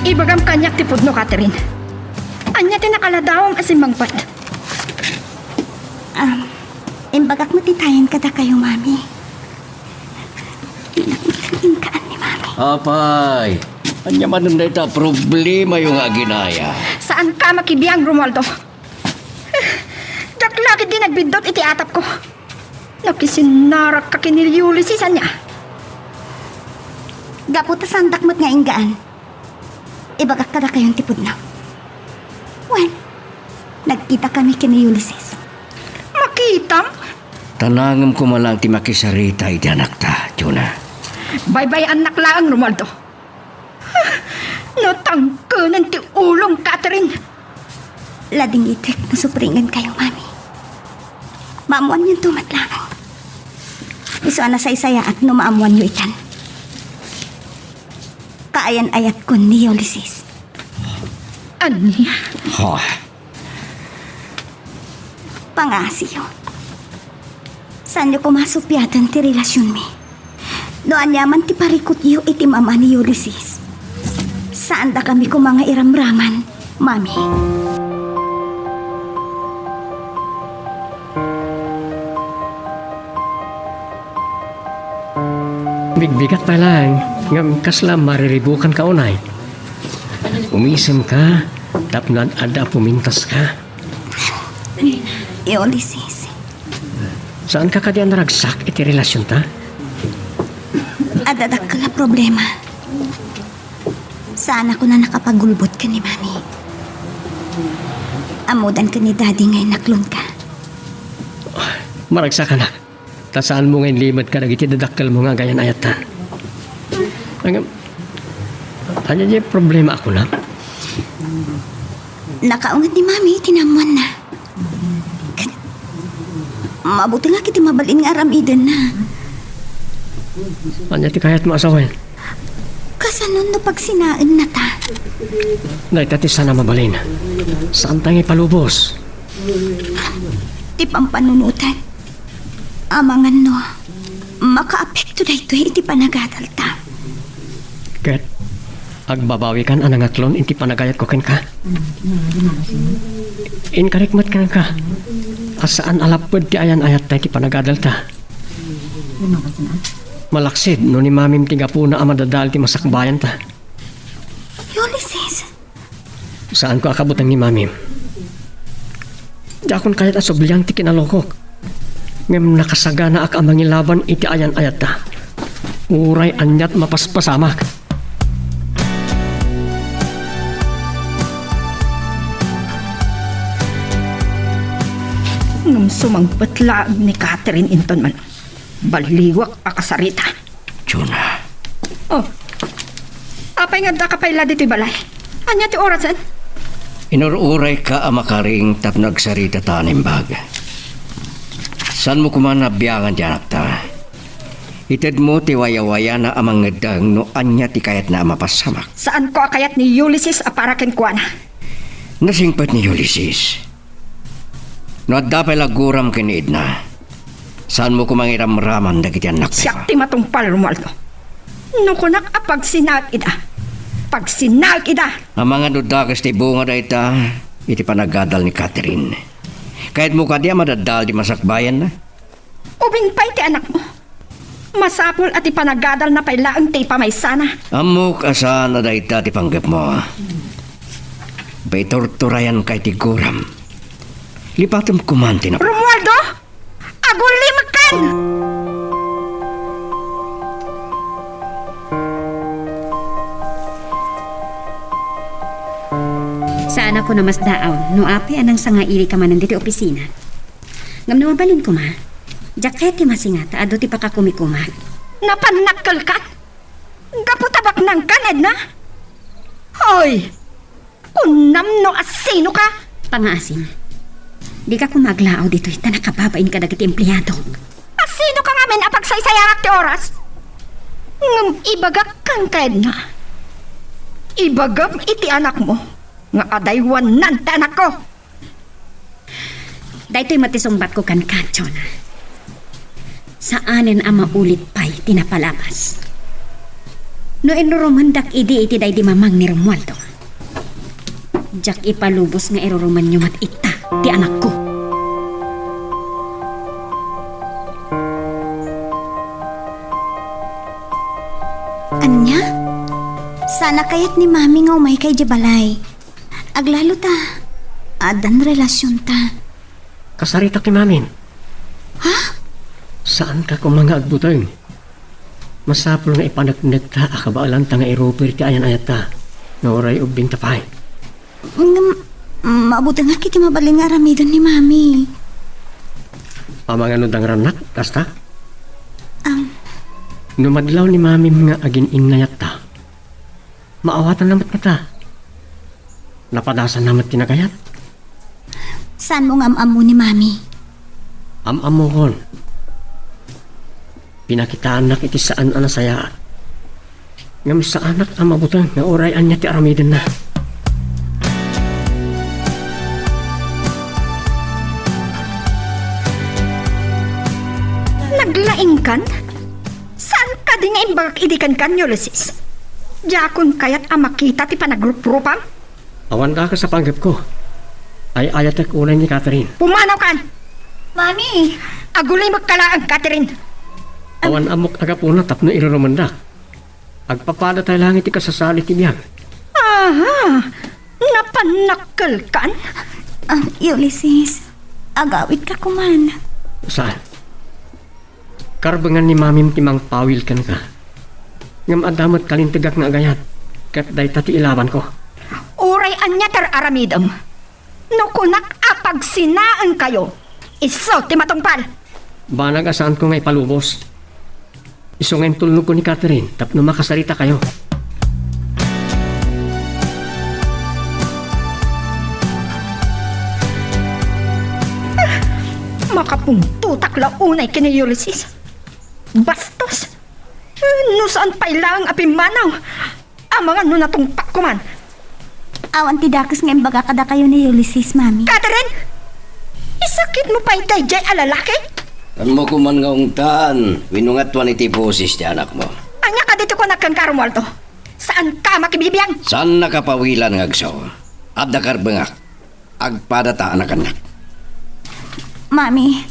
H: Ibagam kanyak ti pudno, Catherine. Anya ti nakaladawang asimbangpat.
E: Imbagak mo titayan kada kayo, Mami. Inkaan ni Mami.
D: Apay, anya man nun dayta problema yung aginaya.
H: Saan ka makibiyang, Romualdo? Daklakit din nagbindot iti atap ko. Nakisinarak ka kiniliulisisan niya.
E: Gaputa sandak mo't nga ingaan. Ibagak kada kayong tipod na. Well, nagkita kami kini Ulysses.
H: Makitam?
D: Tanangam ko malang ti makisarita iti anak ta, Chona.
H: Bye-bye anak lang, Romualdo. Natangkanan ti ulong, Catherine.
E: Lading itek na supringan kayo, Mami. Maamuan yung tumatlangan. Iso na say-saya at no maamuan yung ikan. Kaayan-ayat ko ni Ulysses.
H: Anya?
D: Ha,
E: Pangasiyo. Saan niyo kumasupyatan ti relasyon mi? Doan yaman ti parikot yu iti mama ni Ulysses. Saan da kami ko mga iramraman, Mami?
B: Bigbigat pa lang. Ngam kasla mariribukan ka unay. Umisem ka, tapnan ada pumintas ka.
E: Ulysses.
B: Saan ka kadian naragsak iti relasyon ta?
E: Adadak ka na problema. Saan ako na nakapagulbot ka ni Mami? Amudan ka ni Daddy ngay naklon ka.
B: Maragsak ka na. Tasaan mo ngayon limad ka nagiti dadakkel mo nga gayan ayatan. Ano yung problema ako na?
E: Nakaungat ni Mami, tinamuan na. Mabuti nga kiti mabalin nga aramidan na.
B: Ano ti kayat mo asawan?
E: Kasanon no pag sinaan na ta.
B: Naitati sana mabalin. Saan tayo ipalubos?
E: Ti pampanunutan. Amangan no, makaapekto na ito iti panagadal ta.
B: Ket, agbabawi kan anang atlon inti panagayat ko ken ka. Inkarikmat ka ka. Asaan alapod ti ayan ayat tayo ti panagadal ta. Malaksid no ni mamim ti gapuna amadadal ti masakbayan ta.
E: Ulysses,
B: Saan ko akabutang ni mamim? Di akon kayat asobliang ti kinalokok. Ngem nakasagana ak amang ilaban iti ayan ayat ta. Uray anyat mapaspasamak.
H: Nung sumangpatlaag ni Catherine Inton man. Baliwak akasarita.
D: Chona.
H: Oh, apay nga da kapayla dito balay. Anya ti orasan?
D: Inururay ka amakaring tap nagsarita tanimbag. San mo kumanabiyangan di anak ta? Ited mo ti waya-waya na amang ngedang no anya ti kayat na mapasamak.
H: Saan ko akayat ni Ulysses aparaken kuana?
D: Nasingpat ni Ulysses. No at dapay laguram kiniid na. Saan mo kumangiramraman dagiti anak
H: Siyak ti matungpal, Romualdo. Nung kunak apag sinag ida. Pag sinag ida.
D: Ang mga dudakas ti bunga da ita, iti panagadal ni Catherine. Kahit mo ka di madadal di masakbayan na.
H: Ubing pa'y ti anak mo. Masapol at ipanagadal na pailaang ti pamaysana.
D: Amok asa na da ita ti panggap mo. Bay torturayan kay ti guram. Lipatam kumanti na.
H: Romualdo! Agulimakan!
G: Saan ako na mas daaw, no api anang sangaili ka man dito opisina. Ngam na mabalin ko ma. Jacket ti masingata, ado ti pakakumikumat.
H: Napanakal ka? Gaputabak ng kaned na? Hoy! Kunam no asino ka?
G: Pangaasim, di ka kumaglaaw dito, ita nakababain ka dagiti empleyado.
H: Asino ka nga men apagsaysayangak ti oras? Ngam ibagak kang kaned na. Ibagam iti anak mo. Nga kadaywan nan ti anak ko.
G: Dahito'y matisumbat ko kan Chona. Saanen ang maulit pa'y tinapalabas. No inurumandak idi iti day di mamang ni Romualdo. Jak ipalubos nga iruruman nyo mat ita ti anak ko.
E: Anya? Sana kayat ni mami nga umay kay Jabalay. Aglalo ta. Adan relasyon ta.
B: Kasarita ki mamin.
E: Ha?
B: Saan ka kung mga agbutang? Masapol nga ipanagnig ta, akabaalan ta nga iroper ti ayan ayat ta. Nga oray ubing tapay.
E: Mabuti nga kiti mabaling nga aramidon ni mami.
B: Amang ano dang ranak, kasta?
E: Um,
B: Numadlaw ni mami nga agin inayat ta. Maawatan namat kita. Napadasan namat tinagayat.
E: Saan mo ngam mo ni mami?
B: Am-amuhon. Pinakitaan nak iti saan anasayaan. Ngam sa anak ang mabutang nga orayan niya ti aramidin na.
H: Naglaing kan? Saan ka di nga imbagak idikan kan, Ulysses? Yakon kayat ang makita ti panagrup-rupam?
B: Awan ka sa panggap ko. Ay ayatek ulay ni Catherine.
H: Pumanaw kan!
E: Mami!
H: Agulay magkalaang, Catherine!
B: Awan amok agapuna tapno irurumanda. Agpapada tayo lang iti kasasali ti biyag.
H: Aha! Napanakal kan?
E: Ulysses, agawit ka kuman.
B: Saan? Karbangan ni mamim timang pawil kan ka. Ngam adamat kalintigak nga agayat. Kat day tati ilaban ko.
H: Uray anya tar aramidam. No kunak apag sinaan kayo. Iso ti matungpal.
B: Banag asaan ko nga ipalubos. Isungin tulnog ko ni Catherine tapno makasarita kayo.
H: Makapungtutak launay kini Ulysses. Bastos. No saan pailang apimanaw. Ang mga nunatungpak ko man.
E: Awan ti dakas nga imbaga kada kayo ni Ulysses, mami.
H: Catherine! Isakit mo pa itay jay alalaki?
D: Kan mo kuman nga ungtan, winungat wan iti boses ti anak mo.
H: Anya ka dito ko nagkangkarumwalto. Saan ka makibibiyang?
D: Saan nakapawilan nga agsaw? Adda karbengak, agpadata anak-anak.
E: Mami,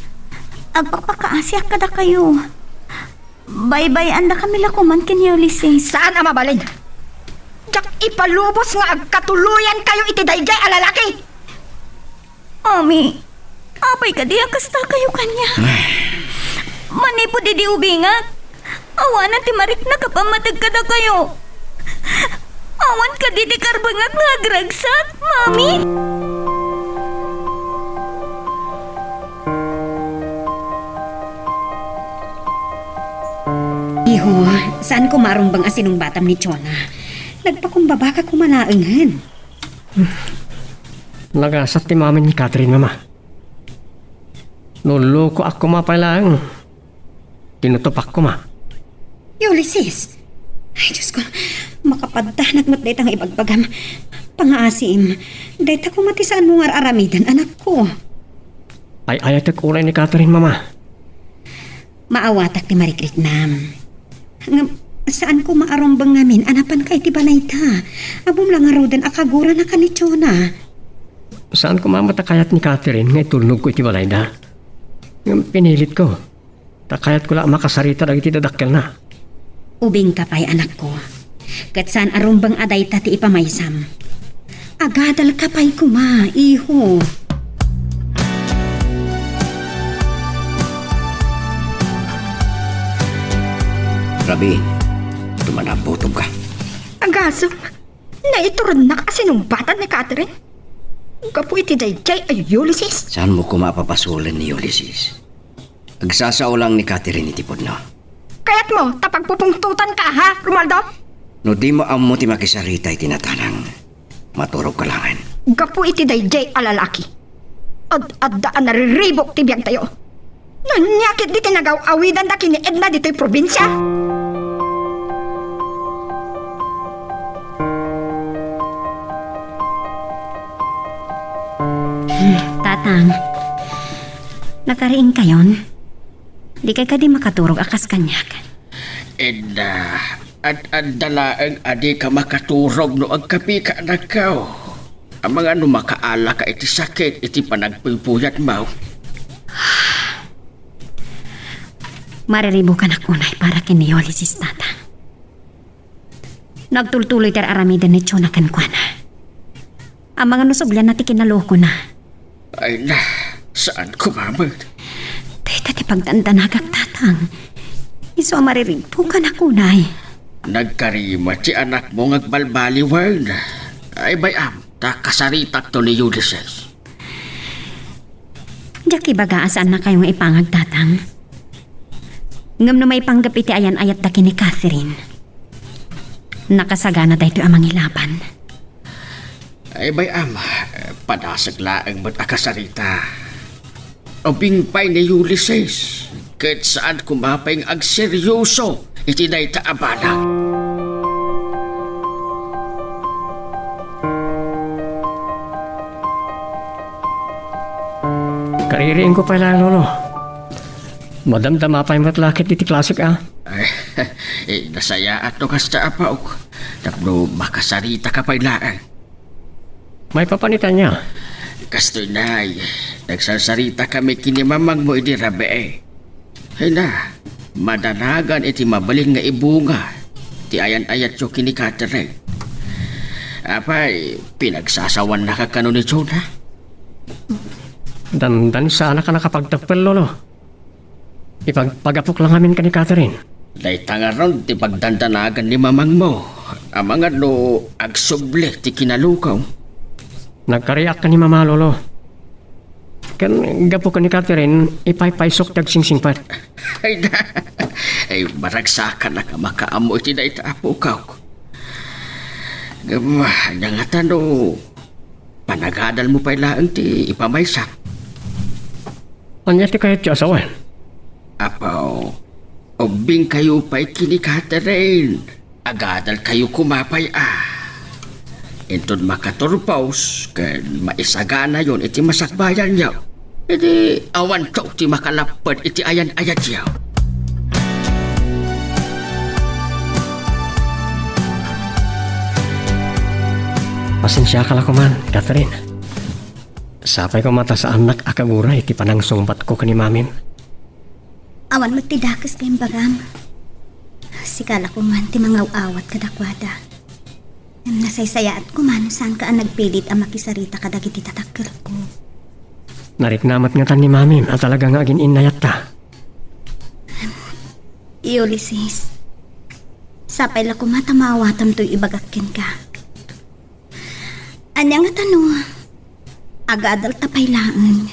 E: agpakpakaasya kada kayo. Bye-bye, anda kami lakuman kin Ulysses.
H: Saan ang mabalin? Jak ipalubos nga agkatuluyan kayo iti daygay alalaki.
E: Mami, apay ka di kasta kayo kanya. Manipo di ubingat. Awanan ti marik na kapamatag kada kayo. Awan ka di karbangag nga agragsak, mami.
G: Iho, saan ko marumbang asinong batam ni Chona? Nagpakumbaba ka kumalaangan.
B: Nagasat ti mami ni Catherine, mama. Nuloko ako mapalang. Tinutupak ko, ma.
G: Ulysses! Ay, Diyos ko, makapaddahnag mo't dayta nga ibagbagam. Pangaasim, dayta ko matisaan mo nga aramidan, anak ko.
B: Ay ayatek ulay ni Catherine, mama.
G: Maawatak ti Marikrit nam. Saan ko maarumbang ngamin, anapan ka iti balay ta. Abom lang nga rodan akagura na ka ni Chona.
B: Saan ko mamatakayat ni Catherine nga itulnog ko iti balay da? Nga pinilit ko. Takayat ko lang makasarita na iti dadakkel na.
G: Ubing ka pa'y anak ko. Kat saan arumbang aday ta ti ipamaysam. Agadal ka pa'y kuma, iho.
D: Rabi, tumanabotob ka.
H: Ang gaso, naiturod na kasinumbatan ni Catherine. Kapu iti daygay ay Ulysses.
D: Saan mo kumapapasulan ni Ulysses? Agsasao lang ni Catherine itipod no.
H: Kayat mo, tapagpupungtutan ka ha, Romualdo?
D: No di mo amo ti makisarita iti natanang. Maturog ka langan.
H: Gapu iti dayjay alalaki. Ad-addaan nariribok ti biyag tayo. Nanyakit di tinagaw-awidan da kini Edna dito'y probinsya.
G: Tatang, nakariing kayon? Di kay ka di makaturog akas kanyak.
F: Edna, at dalaang adi ka makaturog no agkapi ka nagkaw. Ang mga no makaala ka iti sakit, iti panagpuypuyat mo.
G: Mariribo ka na kunay para kiniyolisis tatang. Nagtultuloy ter aramidan ni Chona kankwana. Ang mga nusuglan na ti kinaloko na.
F: Ay na, saan kumamag?
G: Tita ti pagdandanagak tatang. Iso mariribo ka na kunay.
F: Nagkarima ti anak mo ngagbalbaliwan. Ay bayam, ta kasaritak to ni Ulysses.
G: Diyak ibagaasaan na kayong ipangag tatang. Ngam na may panggap iti ayan ayat daki ni Catherine. Nakasagana da ito amang ilaban.
F: Ay bayam, padasag laang ba't akasarita. O bingpay ni Ulysses, kahit saan kumapay ang seryoso, iti na itaabana.
B: Kaririin ko pala, Lolo. Madamdama pa yung matlakit iti klasik
F: Ay, nasaya at no kasta apaw. Tapno makasarita ka pa'y laang.
B: May papanitan niya.
F: Kastoy na nagsasarita kami kinimamang mo iti rabe Ay na, madanagan iti mabaling nga ibunga. Ti ayan-ayat yo kini Catherine. Apay, pinagsasawan na ka kano ni Jonah.
B: Dandan sana ka nakapagtagpal, Lolo. Ipagpagapok lang amin ka ni Catherine.
F: Daytanga ron ti pagdandanagan ni mamang mo. Ang mga no agsuble ti kinalukaw.
B: Nagkariak ka ni Mama, Lolo. Kan gapo ka ni Catherine, ipay-paysok tagsingsingpat.
F: Ay na, ay maragsakan na ka makaamo iti na itaapukaw. Gama, nga tano, panagadal mo pa'y laang ti ipamaysak.
B: Anya ti kayat siya asawan?
F: Apaw, obing kayo pa'y kini Catherine. Agadal kayo kumapay Intod makaturpaus, kan maisagana yon iti masakbayan yaw. Iti awan to ti makalapad iti ayan-ayat yaw.
B: Pasensya ka lang kuman, Catherine. Sapay ko mata sa anak akagura iti panangsumpat ko kanimamin.
E: Awan magtidakas kayong bagam. Sikala ko man ti mga awat kadakwada. Nasaysayaan ko man saan ka ang nagpilit ang makisarita kadag iti tatakkel ko.
B: Nariknamat nga tan ni Mamim at talaga nga agin inayat ka.
E: Ulysses, sapay la ko matamawatam to'y ibagakin ka. Anya nga tanong, agadal tapay laang.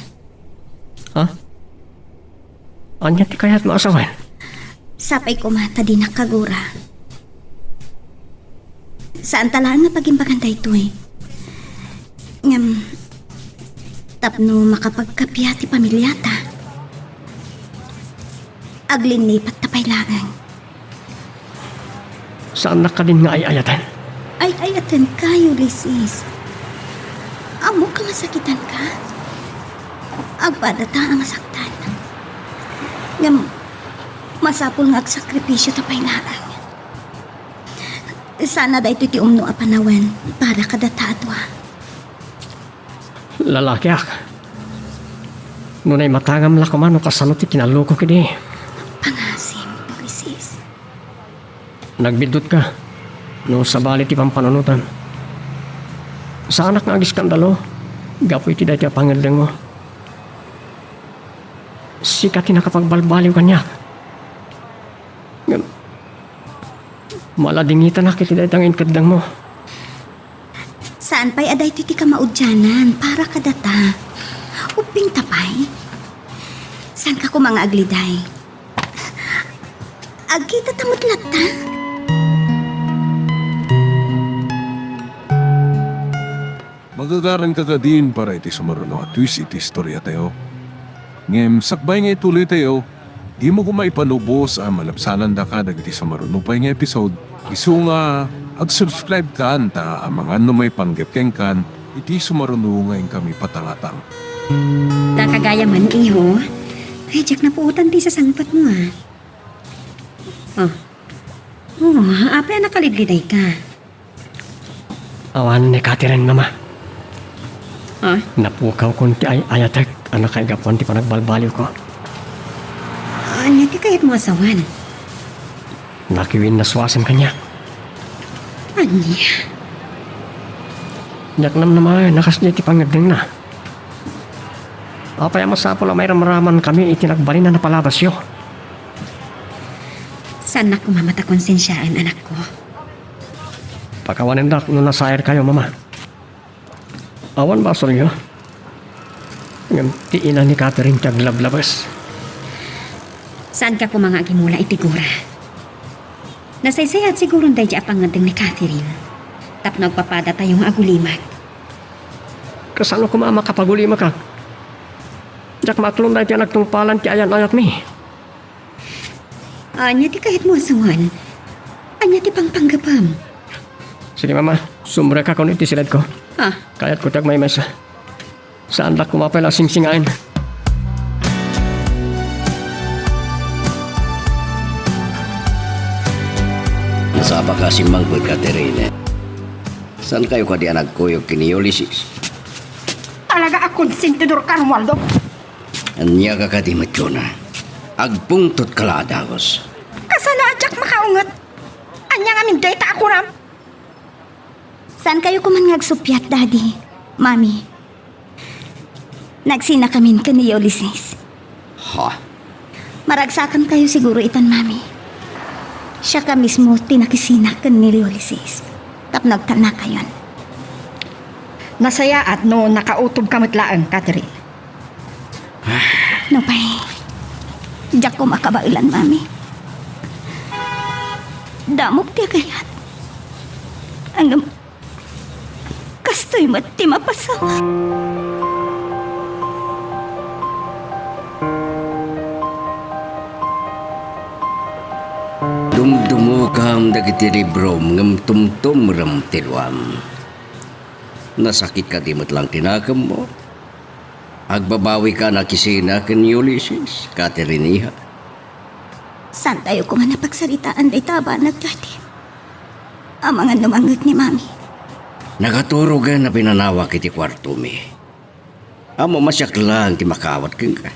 B: Ha? Anya ti kayat mo asawan?
E: Sapay ko mata di nakagura. Saan talaan nga pagimbagan tayo ito tapno makapagkapya ti pamilyata. Aglinipat tapay laang.
B: Saan na ka din nga ay ayatan?
E: Ay ayatan ka, Ulysses. Amo ka masakitan ka. Agpadata ang masaktan. Masapul nga agsakripisyo tapay laang. Sana da ito ti umno a panawan para kadata atwa.
B: Lalaki ak. Nunay matangam la kuman o kasano ti kinaloko kini.
E: Pangasim, Ulysses.
B: Nagbidot ka. No sabali ti pampanunutan. Sa anak nga agiskandalo, gapoy ti dati pangaldeng mo. Sika ti nakapagbalbaliw kanya. Maladingitan na kiti dati ang inkadang mo.
E: Saan pa'y aday ti kamaudyanan para kadata? Uping tapay? Sa Saan ka ko mga agliday? Agkita tamot lata.
A: Magagaran ka din para iti sumaruno at twist iti istorya tayo. Ngem, sakbay nga ituloy tayo, di mo kumaipanubos ang malapsanan da ka dagiti sumaruno pa nga episode. Isu nga, ag-subscribe ka anta ang mga may panggepkeng kan, iti sumaruno ngayon kami patangatang.
G: Nakagaya man, iho. Ay, Jack, napuutan ti sa sangpat mo, apay nakalidliday ka.
B: Awan ni Catherine, mama.
G: Ah?
B: Napukaw ko ti ayatek, anak kay gapon ti panagbalbaliw ko.
G: Anya, ti kayat mo asawan.
B: Nakiwin na swasan kanya.
G: Anya?
B: Nyak nam naman, nakas niya ti pangadeng na. Apay masapol may ramaraman kami itinagbalin na napalabas yo.
G: Saan na kumamata konsensyaan, anak ko?
B: Pagkawanin dak nung nasair kayo, mama. Awan ba solyo? Ngam tiinan ni Catherine taglablabas.
G: Saan ka ko mga agimula itigura? Nasaysayat siguro dahil dya pangadeng ni Catherine. Tap nagpapada tayong agulimat.
B: Kasano ko mama kapagulima ka? Jak maklong dahil ti nagtungpalan ti ayan-ayat mi.
G: Anya ti kahit mo asawan. Anya ti pangpanggapam.
B: Sige mama, sumbre ka kung iti silad ko.
G: Ah,
B: Kaya't ko tag may mesa. Saan dak kumapay na singsingain?
D: Nasapa ka si Manggod Catherine. Saan kayo ka di anak kuyog kini Ulysses?
H: Talaga akong sintidor ka, Romualdo.
D: Anya ka ka di matyona. Agpungtot kaladagos.
H: Kasano adyak makaungat? Anya nga min data ako ram.
E: Saan kayo kuman ngagsupyat, Daddy? Mami. Nagsina kami ka ni Ulysses.
D: Ha?
E: Maragsakan kayo siguro itan, Mami. Siya ka mismo tinakisina ka ni Ulysses. Tap nagtana kayon.
H: Nasaya at no nakautob kamatlaan, Catherine.
E: No, pay. Diyak ko makabailan, Mami. Damok tiya kayat. Ang kastoy mati mapasawa.
D: Dumdumukam dagiti librom ngam tumtum ram tilwam. Nasakit ka di lang tinakam mo. Agbabawi ka na kisina kan Ulysses, Catherine iha.
E: Saan tayo ko nga napagsalitaan day taba nagdati? Ang mga numanggag ni Mami.
D: Nagaturugan na pinanawak iti kwarto mi. Amo masyak lang ti makawat keng ka.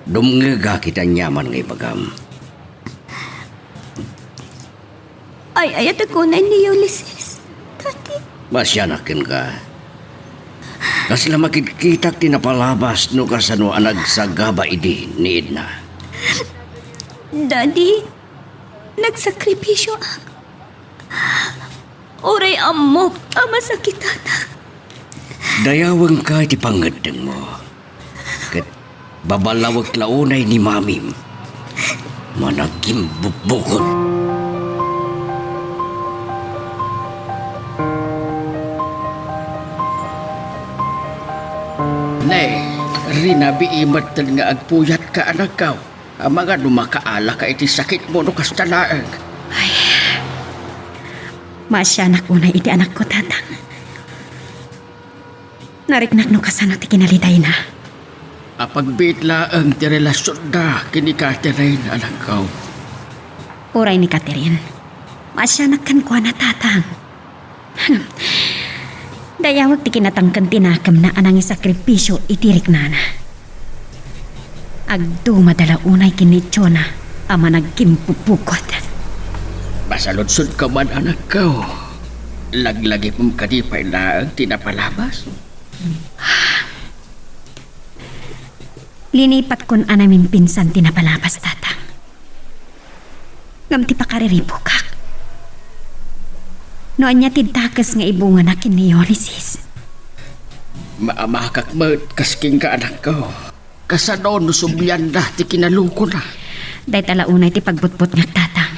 D: Dumngaga kita nyaman ngay bagam.
E: Ay, ayat ako na ni Ulysses. Tati.
D: Masyanakin ka. Kasi lang makikita tinapalabas no kasano anag sa gaba idi ni Edna.
E: Daddy, nagsakripisyo ako. Oray amok, masakitan ako.
D: Dayawang ka iti pangadang mo. Kat babalawag launay ni Mamim. Managing bubukod.
F: Nay, rinabi imat nga agpuyat ka anak ka. Ang mga dumakaala ka iti sakit mo no kastalaang.
G: Masyanak una iti anak ko, tatang. Nariknak no kasano ti kinaliday na.
F: Apagbitla ang ti relasyon na kini Catherine anak ka.
G: Uray ni Catherine. Masyanak kan ko na, tatang. Dayawag ti kinatangkan tinakam na anang isakripisyo itirik na na. Agdo madala unay kinityo na ama nagkimpupukot.
F: Masaludsod ka man anak ka. Laglagi mong kadipay na ang tinapalabas.
G: Linipat kon anamin pinsan tinapalabas, tatang. Ngam ti pakariripo kak. Noon niya tidtakas nga ibunga na kini Ulysses.
F: Maamakak mo kasking ka anak ko. Kasano no sublyan na ti kinaluko na.
G: Day talaunay ti pagbutbut nga tatang.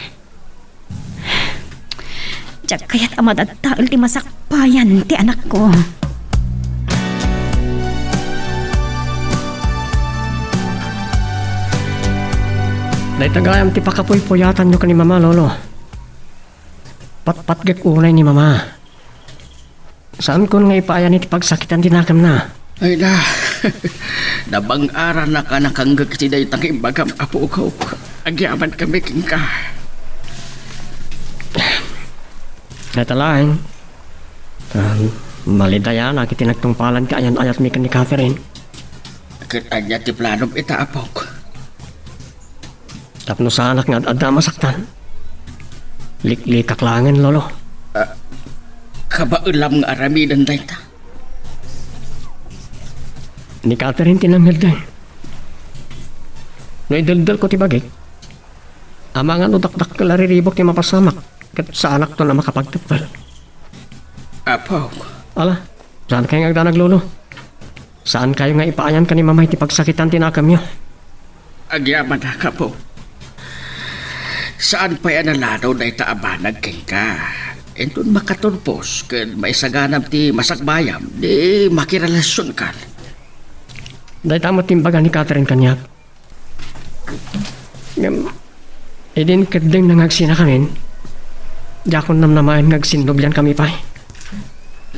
G: Diyak kaya't amad at taal ti masakpayan ti anak ko.
B: Day tagayam ti pakapuy-puyatan nyo ka ni mama, lolo. Patpatgek unay ni mama. Saan ko nga ipaayan iti pagsakitan dinakam na?
F: Ay na, nabang-ara na ka nakanggag ti day tang imbagam apo ko. Agyaman kami king ka.
B: Natalain. Malidaya na kiti nagtungpalan ka ayan ayat mi ka ni Catherine.
F: Kitanya ti planom itaapok.
B: Tapno sa anak nga adda masaktan. Liklikak langan, lolo.
F: Kabaulam nga aramidan day ta.
B: Ni Catherine tinanghal day. No idaldal ko ti bagay. Amangan udakdak ka lariribok ti mapasamak. Kat sa anak to na makapagtapal.
F: Apok.
B: Ala, saan kayo nga agdanag, lolo? Saan kayo nga ipaayan ka ni mamay ti pagsakitan tinakam nyo?
F: Agyaman na ka po. Saan pa yan nalanaw na itaabanag king ka? Entun makaturpos, kung may saganap ti masakbayam, di makirelasyon ka.
B: Dahil tamo timbaga ni Catherine kanyak. Idin kadeng nangagsina kanin. Jakon namnamayan ngagsindobyan kami pa.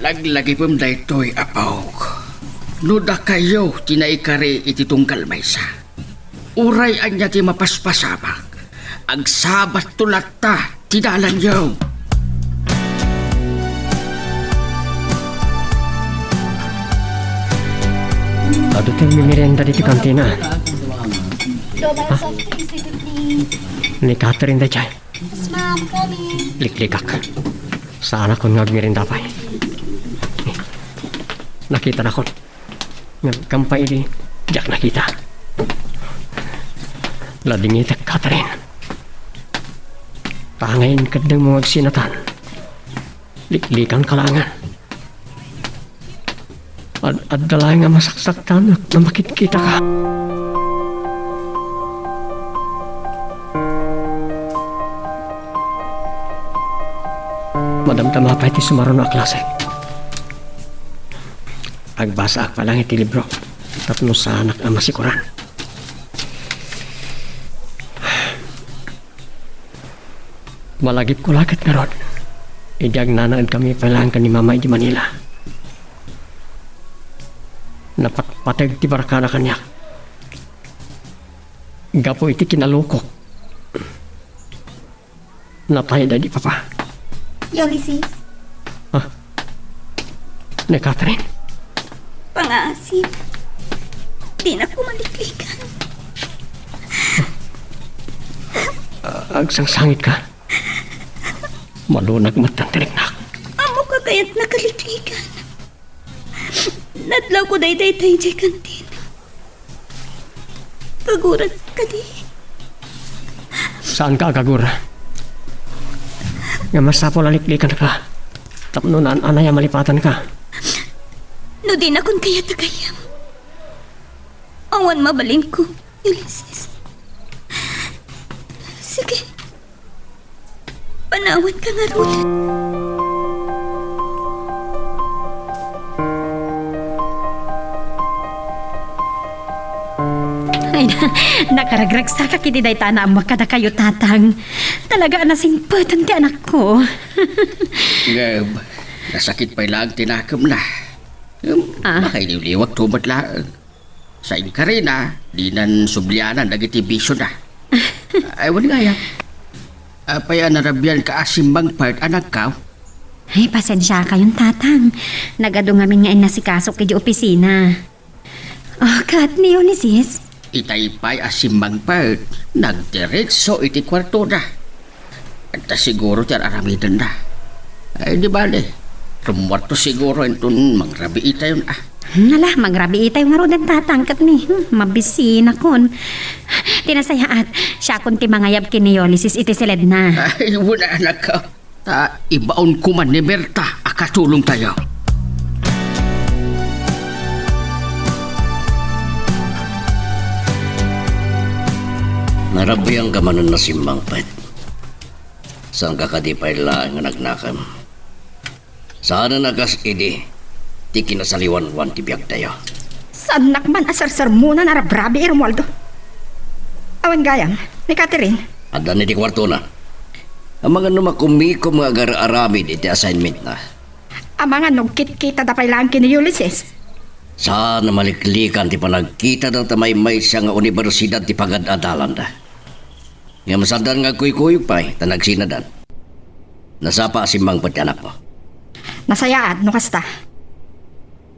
F: Laglagi pong daytoy apawk. Nuda kayo tinaikari iti tungkal maysa. Uray anya ti mapaspasabak. Agsabat tulata tidalan yaw.
B: Ado tayong mimirienda dito kantina. Ha? Ni Catherine da chay. Liklikak. Saan ako ngagmirinda pa. Nakita na ko. Nagkampay di. Diyak nakita. Ladingit Catherine. Tangayin kadang mga sinatan. Liklikan kalangan. At dalay nga masaksaktan na makikita ka. Madamdama pa iti sumaron na klase. Agbasa ak pa lang iti libro. Tapno sa anak na masikuran. Malagip ko lakit nga rod. Idiag nanaan kami palang ka ni mama di Manila. Napatpatag ti barkada kanyak. Gapo iti kinalukok. Napay da di papa.
E: Ulysses,
B: Ni Catherine.
E: pangasip. Di na ko maliklikan.
B: Agsangsangit ka. Malunag matantirik na.
E: Amo ka kaya't nakaliklikan. Nadlaw ko day-day tayo dyan kantin. Kagurat ka di.
B: Saan ka agagura? Nga masapo laliklikan ka. Tapno na anaya malipatan ka.
E: No di na kun kaya tagayam. Awan mabalin ko, Ulysses. Sige. Panawan ka nga ron.
G: Ay, nakaragragsa ka kiti day tana ang makada kayo tatang. Talaga nasingpatan ti anak ko.
F: Ngam, nasakit pa lang tinakam na. Makailiwliwag tumat lang. Sa inkarina, di nan sublyanan nagitibisyo na. Ay, wala nga yan. Apaya narabyan ka asimbang part anak ka.
G: Ay, pasensya kayong tatang. Nagado ngamin nga inasikasok kay di opisina. Oh, kat ni Ulysses.
F: Itaypay asimbang part. Nagdiretso iti kwarto na. At siguro tiyan aramidan na. Ay, di bale. Rumwarto siguro itong mangrabi itayon
G: Nala, magrabi itay nga rodan tatangkat ni. Mabisina kon. Tinasayaat, siya kun ti mangayab kini Ulysses iti silid na.
F: Ay, wala anak ka. Ta, ibaon kuman ni Berta. Akatulong tayo.
D: Narabiang ka manon na simbang pet. Saan ka kadipay lang nga nagnakam? Sana nagas idi, ti kinasaliwan-wan ti biyag tayo.
H: Saan nakman asar-sar muna na rabrabi Romualdo? Awan gayam, ni Catherine.
D: Ada ni ti kwarto na. Ang mga numakumikom nga agar-aramid iti assignment na.
H: Ang mga nugkit-kita da lang kini Ulysses.
D: Sana maliklikan ti panagkita daw tamay-may siya nga universidad ti pagad-adalan da. Nga masandan nga kuy-kuy pa'y tanagsinadan. Nasapa simbang pati anak mo.
H: Nasayaan, no kasta.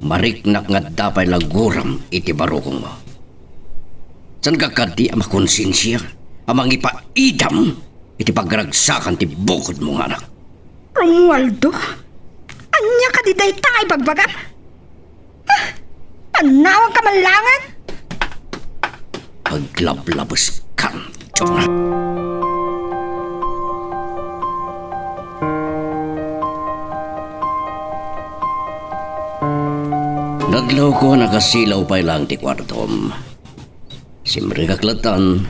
D: Mariknak nga dapay laguram iti barukong mo. San ka kadi ang makonsensya, amang ipaidam iti pagragsakan ti bukod mong anak.
H: Romualdo, anya ka di day tangay bagbagam? Panawag ka malangan?
D: Paglablabos kan, Jonah. Naglaw ko nakasilaw pa lang ti kwartom. Simri kaklatan,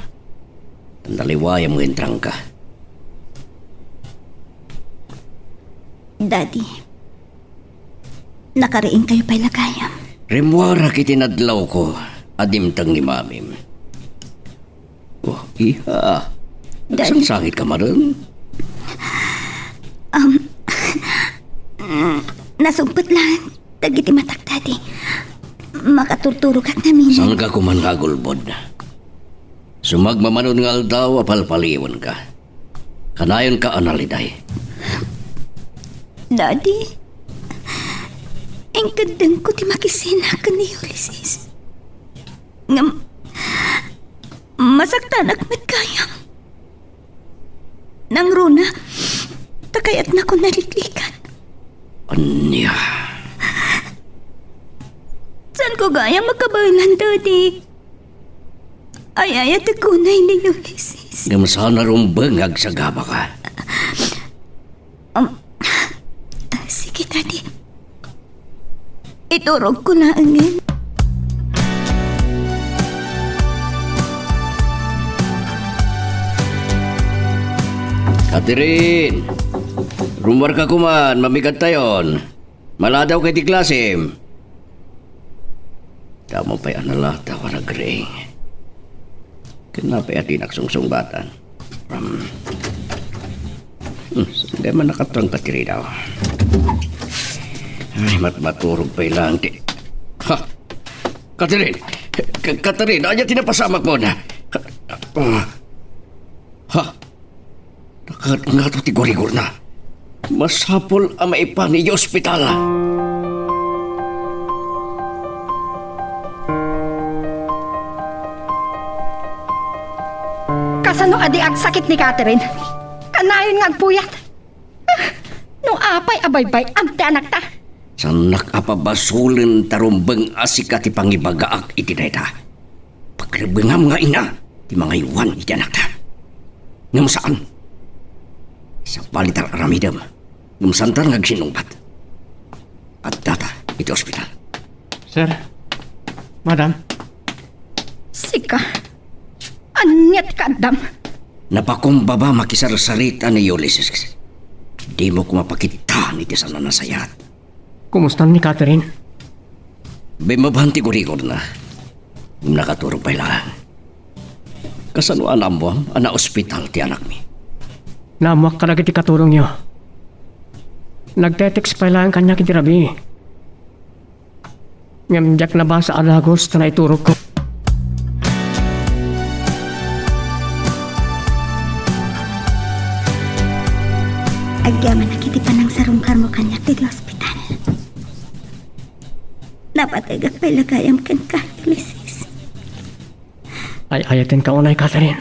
D: naliwaya mo intrang ka.
E: Daddy, nakariing kayo pa'y lagayam.
D: Remuara kiti nadlaw ko, adimtang ni mamim. Oh, iha.
E: Daddy.
D: Nagsasangit ka maroon?
E: Nasumpot lang. Dagiti matak, Daddy. Makaturturog at namin.
D: Saan ka kuman kagulbod? Sumagmamanon nga aldaw, apalpaliwan ka. Kanayon ka analiday.
E: Daddy, ang gandang ko ti makisinakan ni Ulysses. Masaktanak met kayang. Nang runa, takayat na ko naliklikan.
D: Anya?
E: Saan ko gaya magkabalan, Daddy? Ay, tagunay ni Ulysses.
D: Nga masana rumbangag sa gaba ka.
E: Sige, Daddy. Iturog ko na angin.
D: Catherine! Rumor ka kuman, mamigat tayon. Maladaw kay di klase. Tamo pa'y analata ka nagring. Kinapay at inaksungsung batan. Hindi man nakatrang Catherine daw. Ay, maturog pa'y lang. Ha! Catherine! Catherine, anya tinapasamak mo na. Ha! Nga ito tigurigor na. Masapol ang maipan ni ospital.
H: Kasano adi ag sakit ni Catherine? Kanayon nga agpuyat. No apay abaybay amte anak ta.
D: Sanak apabasulin tarumbeng asika ti pangibagaak iti dayta. Pagrebengam nga ina, ti mga iwan iti anak ta. Ngam saan? Sa palitar aramidam, ngam santar nga gsinungbat. At data iti ospital.
B: Sir, madam,
H: Sika. Anyat ka, Adam.
D: Napakumbaba makisarsarita ni Ulysses. Di mo kumapakitaan iti sana nasayat.
B: kumusta ni Catherine?
D: Bimabanti ko record na. Nakaturo pa lang. Kasano alam mo, ana ospital ti anak mi.
B: Namuak ka lagi ti katulong niyo. Nagtetext pa lang kanya kitirabi. Ngamjak na ba sa alagos na iturog ko?
E: Agyaman na kiti panang sarungkar mo kanyak di ospital. Napatagak pa'y lagayam kan ka, Ulysses.
B: Ay ayatin ka unay, Catherine.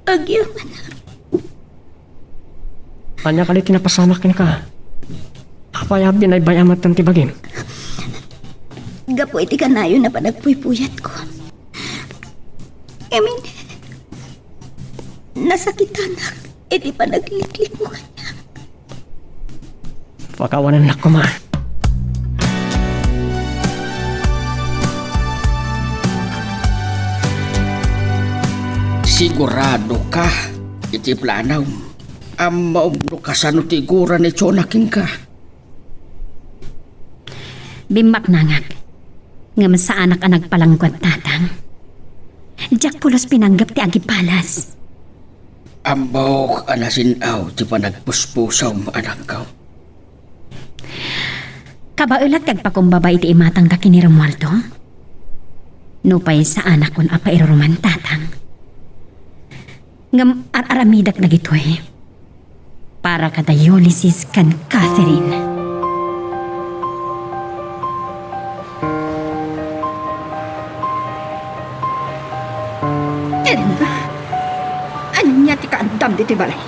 E: Agyaman na.
B: Kanya kalit tinapasamak ka. Apayab din ay bayamat ng tibagin.
E: Gapo iti kanayo na panagpuypuyat ko. Nasakitan na. Iti panagliklik mo kanya.
B: Pakawanan na ko ma.
F: Sigurado ka, iti planaw. Maubno ka sa nutigura ni Chonaking ka.
G: Bimak nangak. Ngam sa anak ang nagpalangkwad tatang. Jack pulos pinanggap ti agipalas.
F: Ambok anasinaw ti panagpuspusaw anak ka.
G: Kabaulat kagpakumbaba iti imatang ka kini Romualdo? Nupay sa anak kon apa iruruman tatang. Ngam aramidak na gitoy. Para kada Ulysses kan Catherine.
H: Anya ti kaandam diti balay.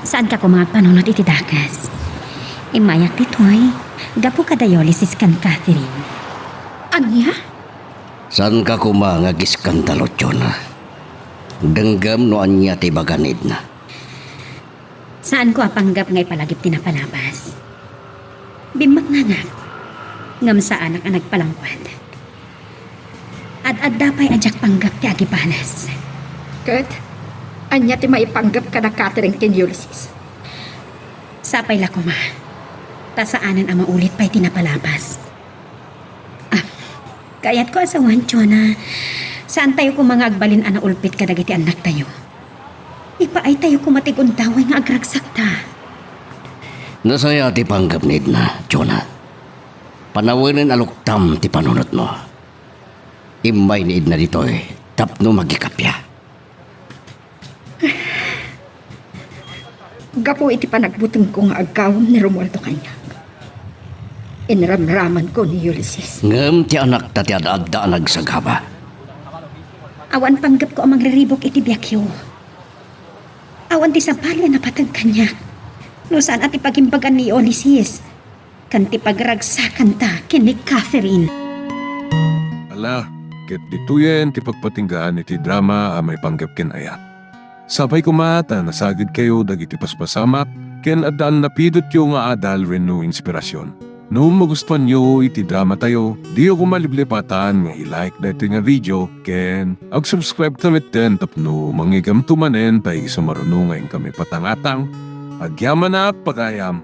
G: Saan ka kumapanunod iti dagas? Imayak ditoy. Gapu kada Ulysses kan Catherine.
H: Anya?
D: San ka nga giskandalo, Chona? Denggam no anya ti baganid na.
G: Saan ko apanggap ngay palagip tinapalabas? Bimak nga. Ngam sa anak ang nagpalangkwad. Ad dapay ajak panggap ti agipalas.
H: Kat, anya ti maipanggap ka na Catherine ken Ulysses.
G: Sapay la ko ma. Tasaanan ang maulit pa'y tinapalabas. Kaya't ko asawan, Chona. Saan tayo kung mga agbalin ana ulpit kadagiti anak tayo? Ipaay tayo kumatigundawa nga agragsak ta.
D: Nasaya ti panggap nid na, Chona. Panawanin aluktam ti panunot mo. Imay ni Idna ditoy, tapno magikapya.
H: Gapo iti panagbutong kong agawam ni Romualdo kanya. Inramraman ko ni Ulysses.
D: Ngam ti anak ta ti adda nagsagaba.
G: Awan panggap ko ang magriribok iti biyakyo. Awan ti sapalya na patag kanya. No saan at ipagimbagan ni Ulysses. Kan ti pagragsakan ta kini Catherine.
A: Ala, ket dituyen ti pagpatinggaan iti drama a may panggap ken ayat. Sabay kumata nasagid kayo dagiti paspasamak ken adal napidot yo nga adal renno inspirasyon. No magustuhan nyo iti drama tayo, di ako maliblipatan nga i-like dito nga video ken ag-subscribe tamit din tapno mangigam tumanen tayo sumarunungan kami patangatang agyaman na pagayam.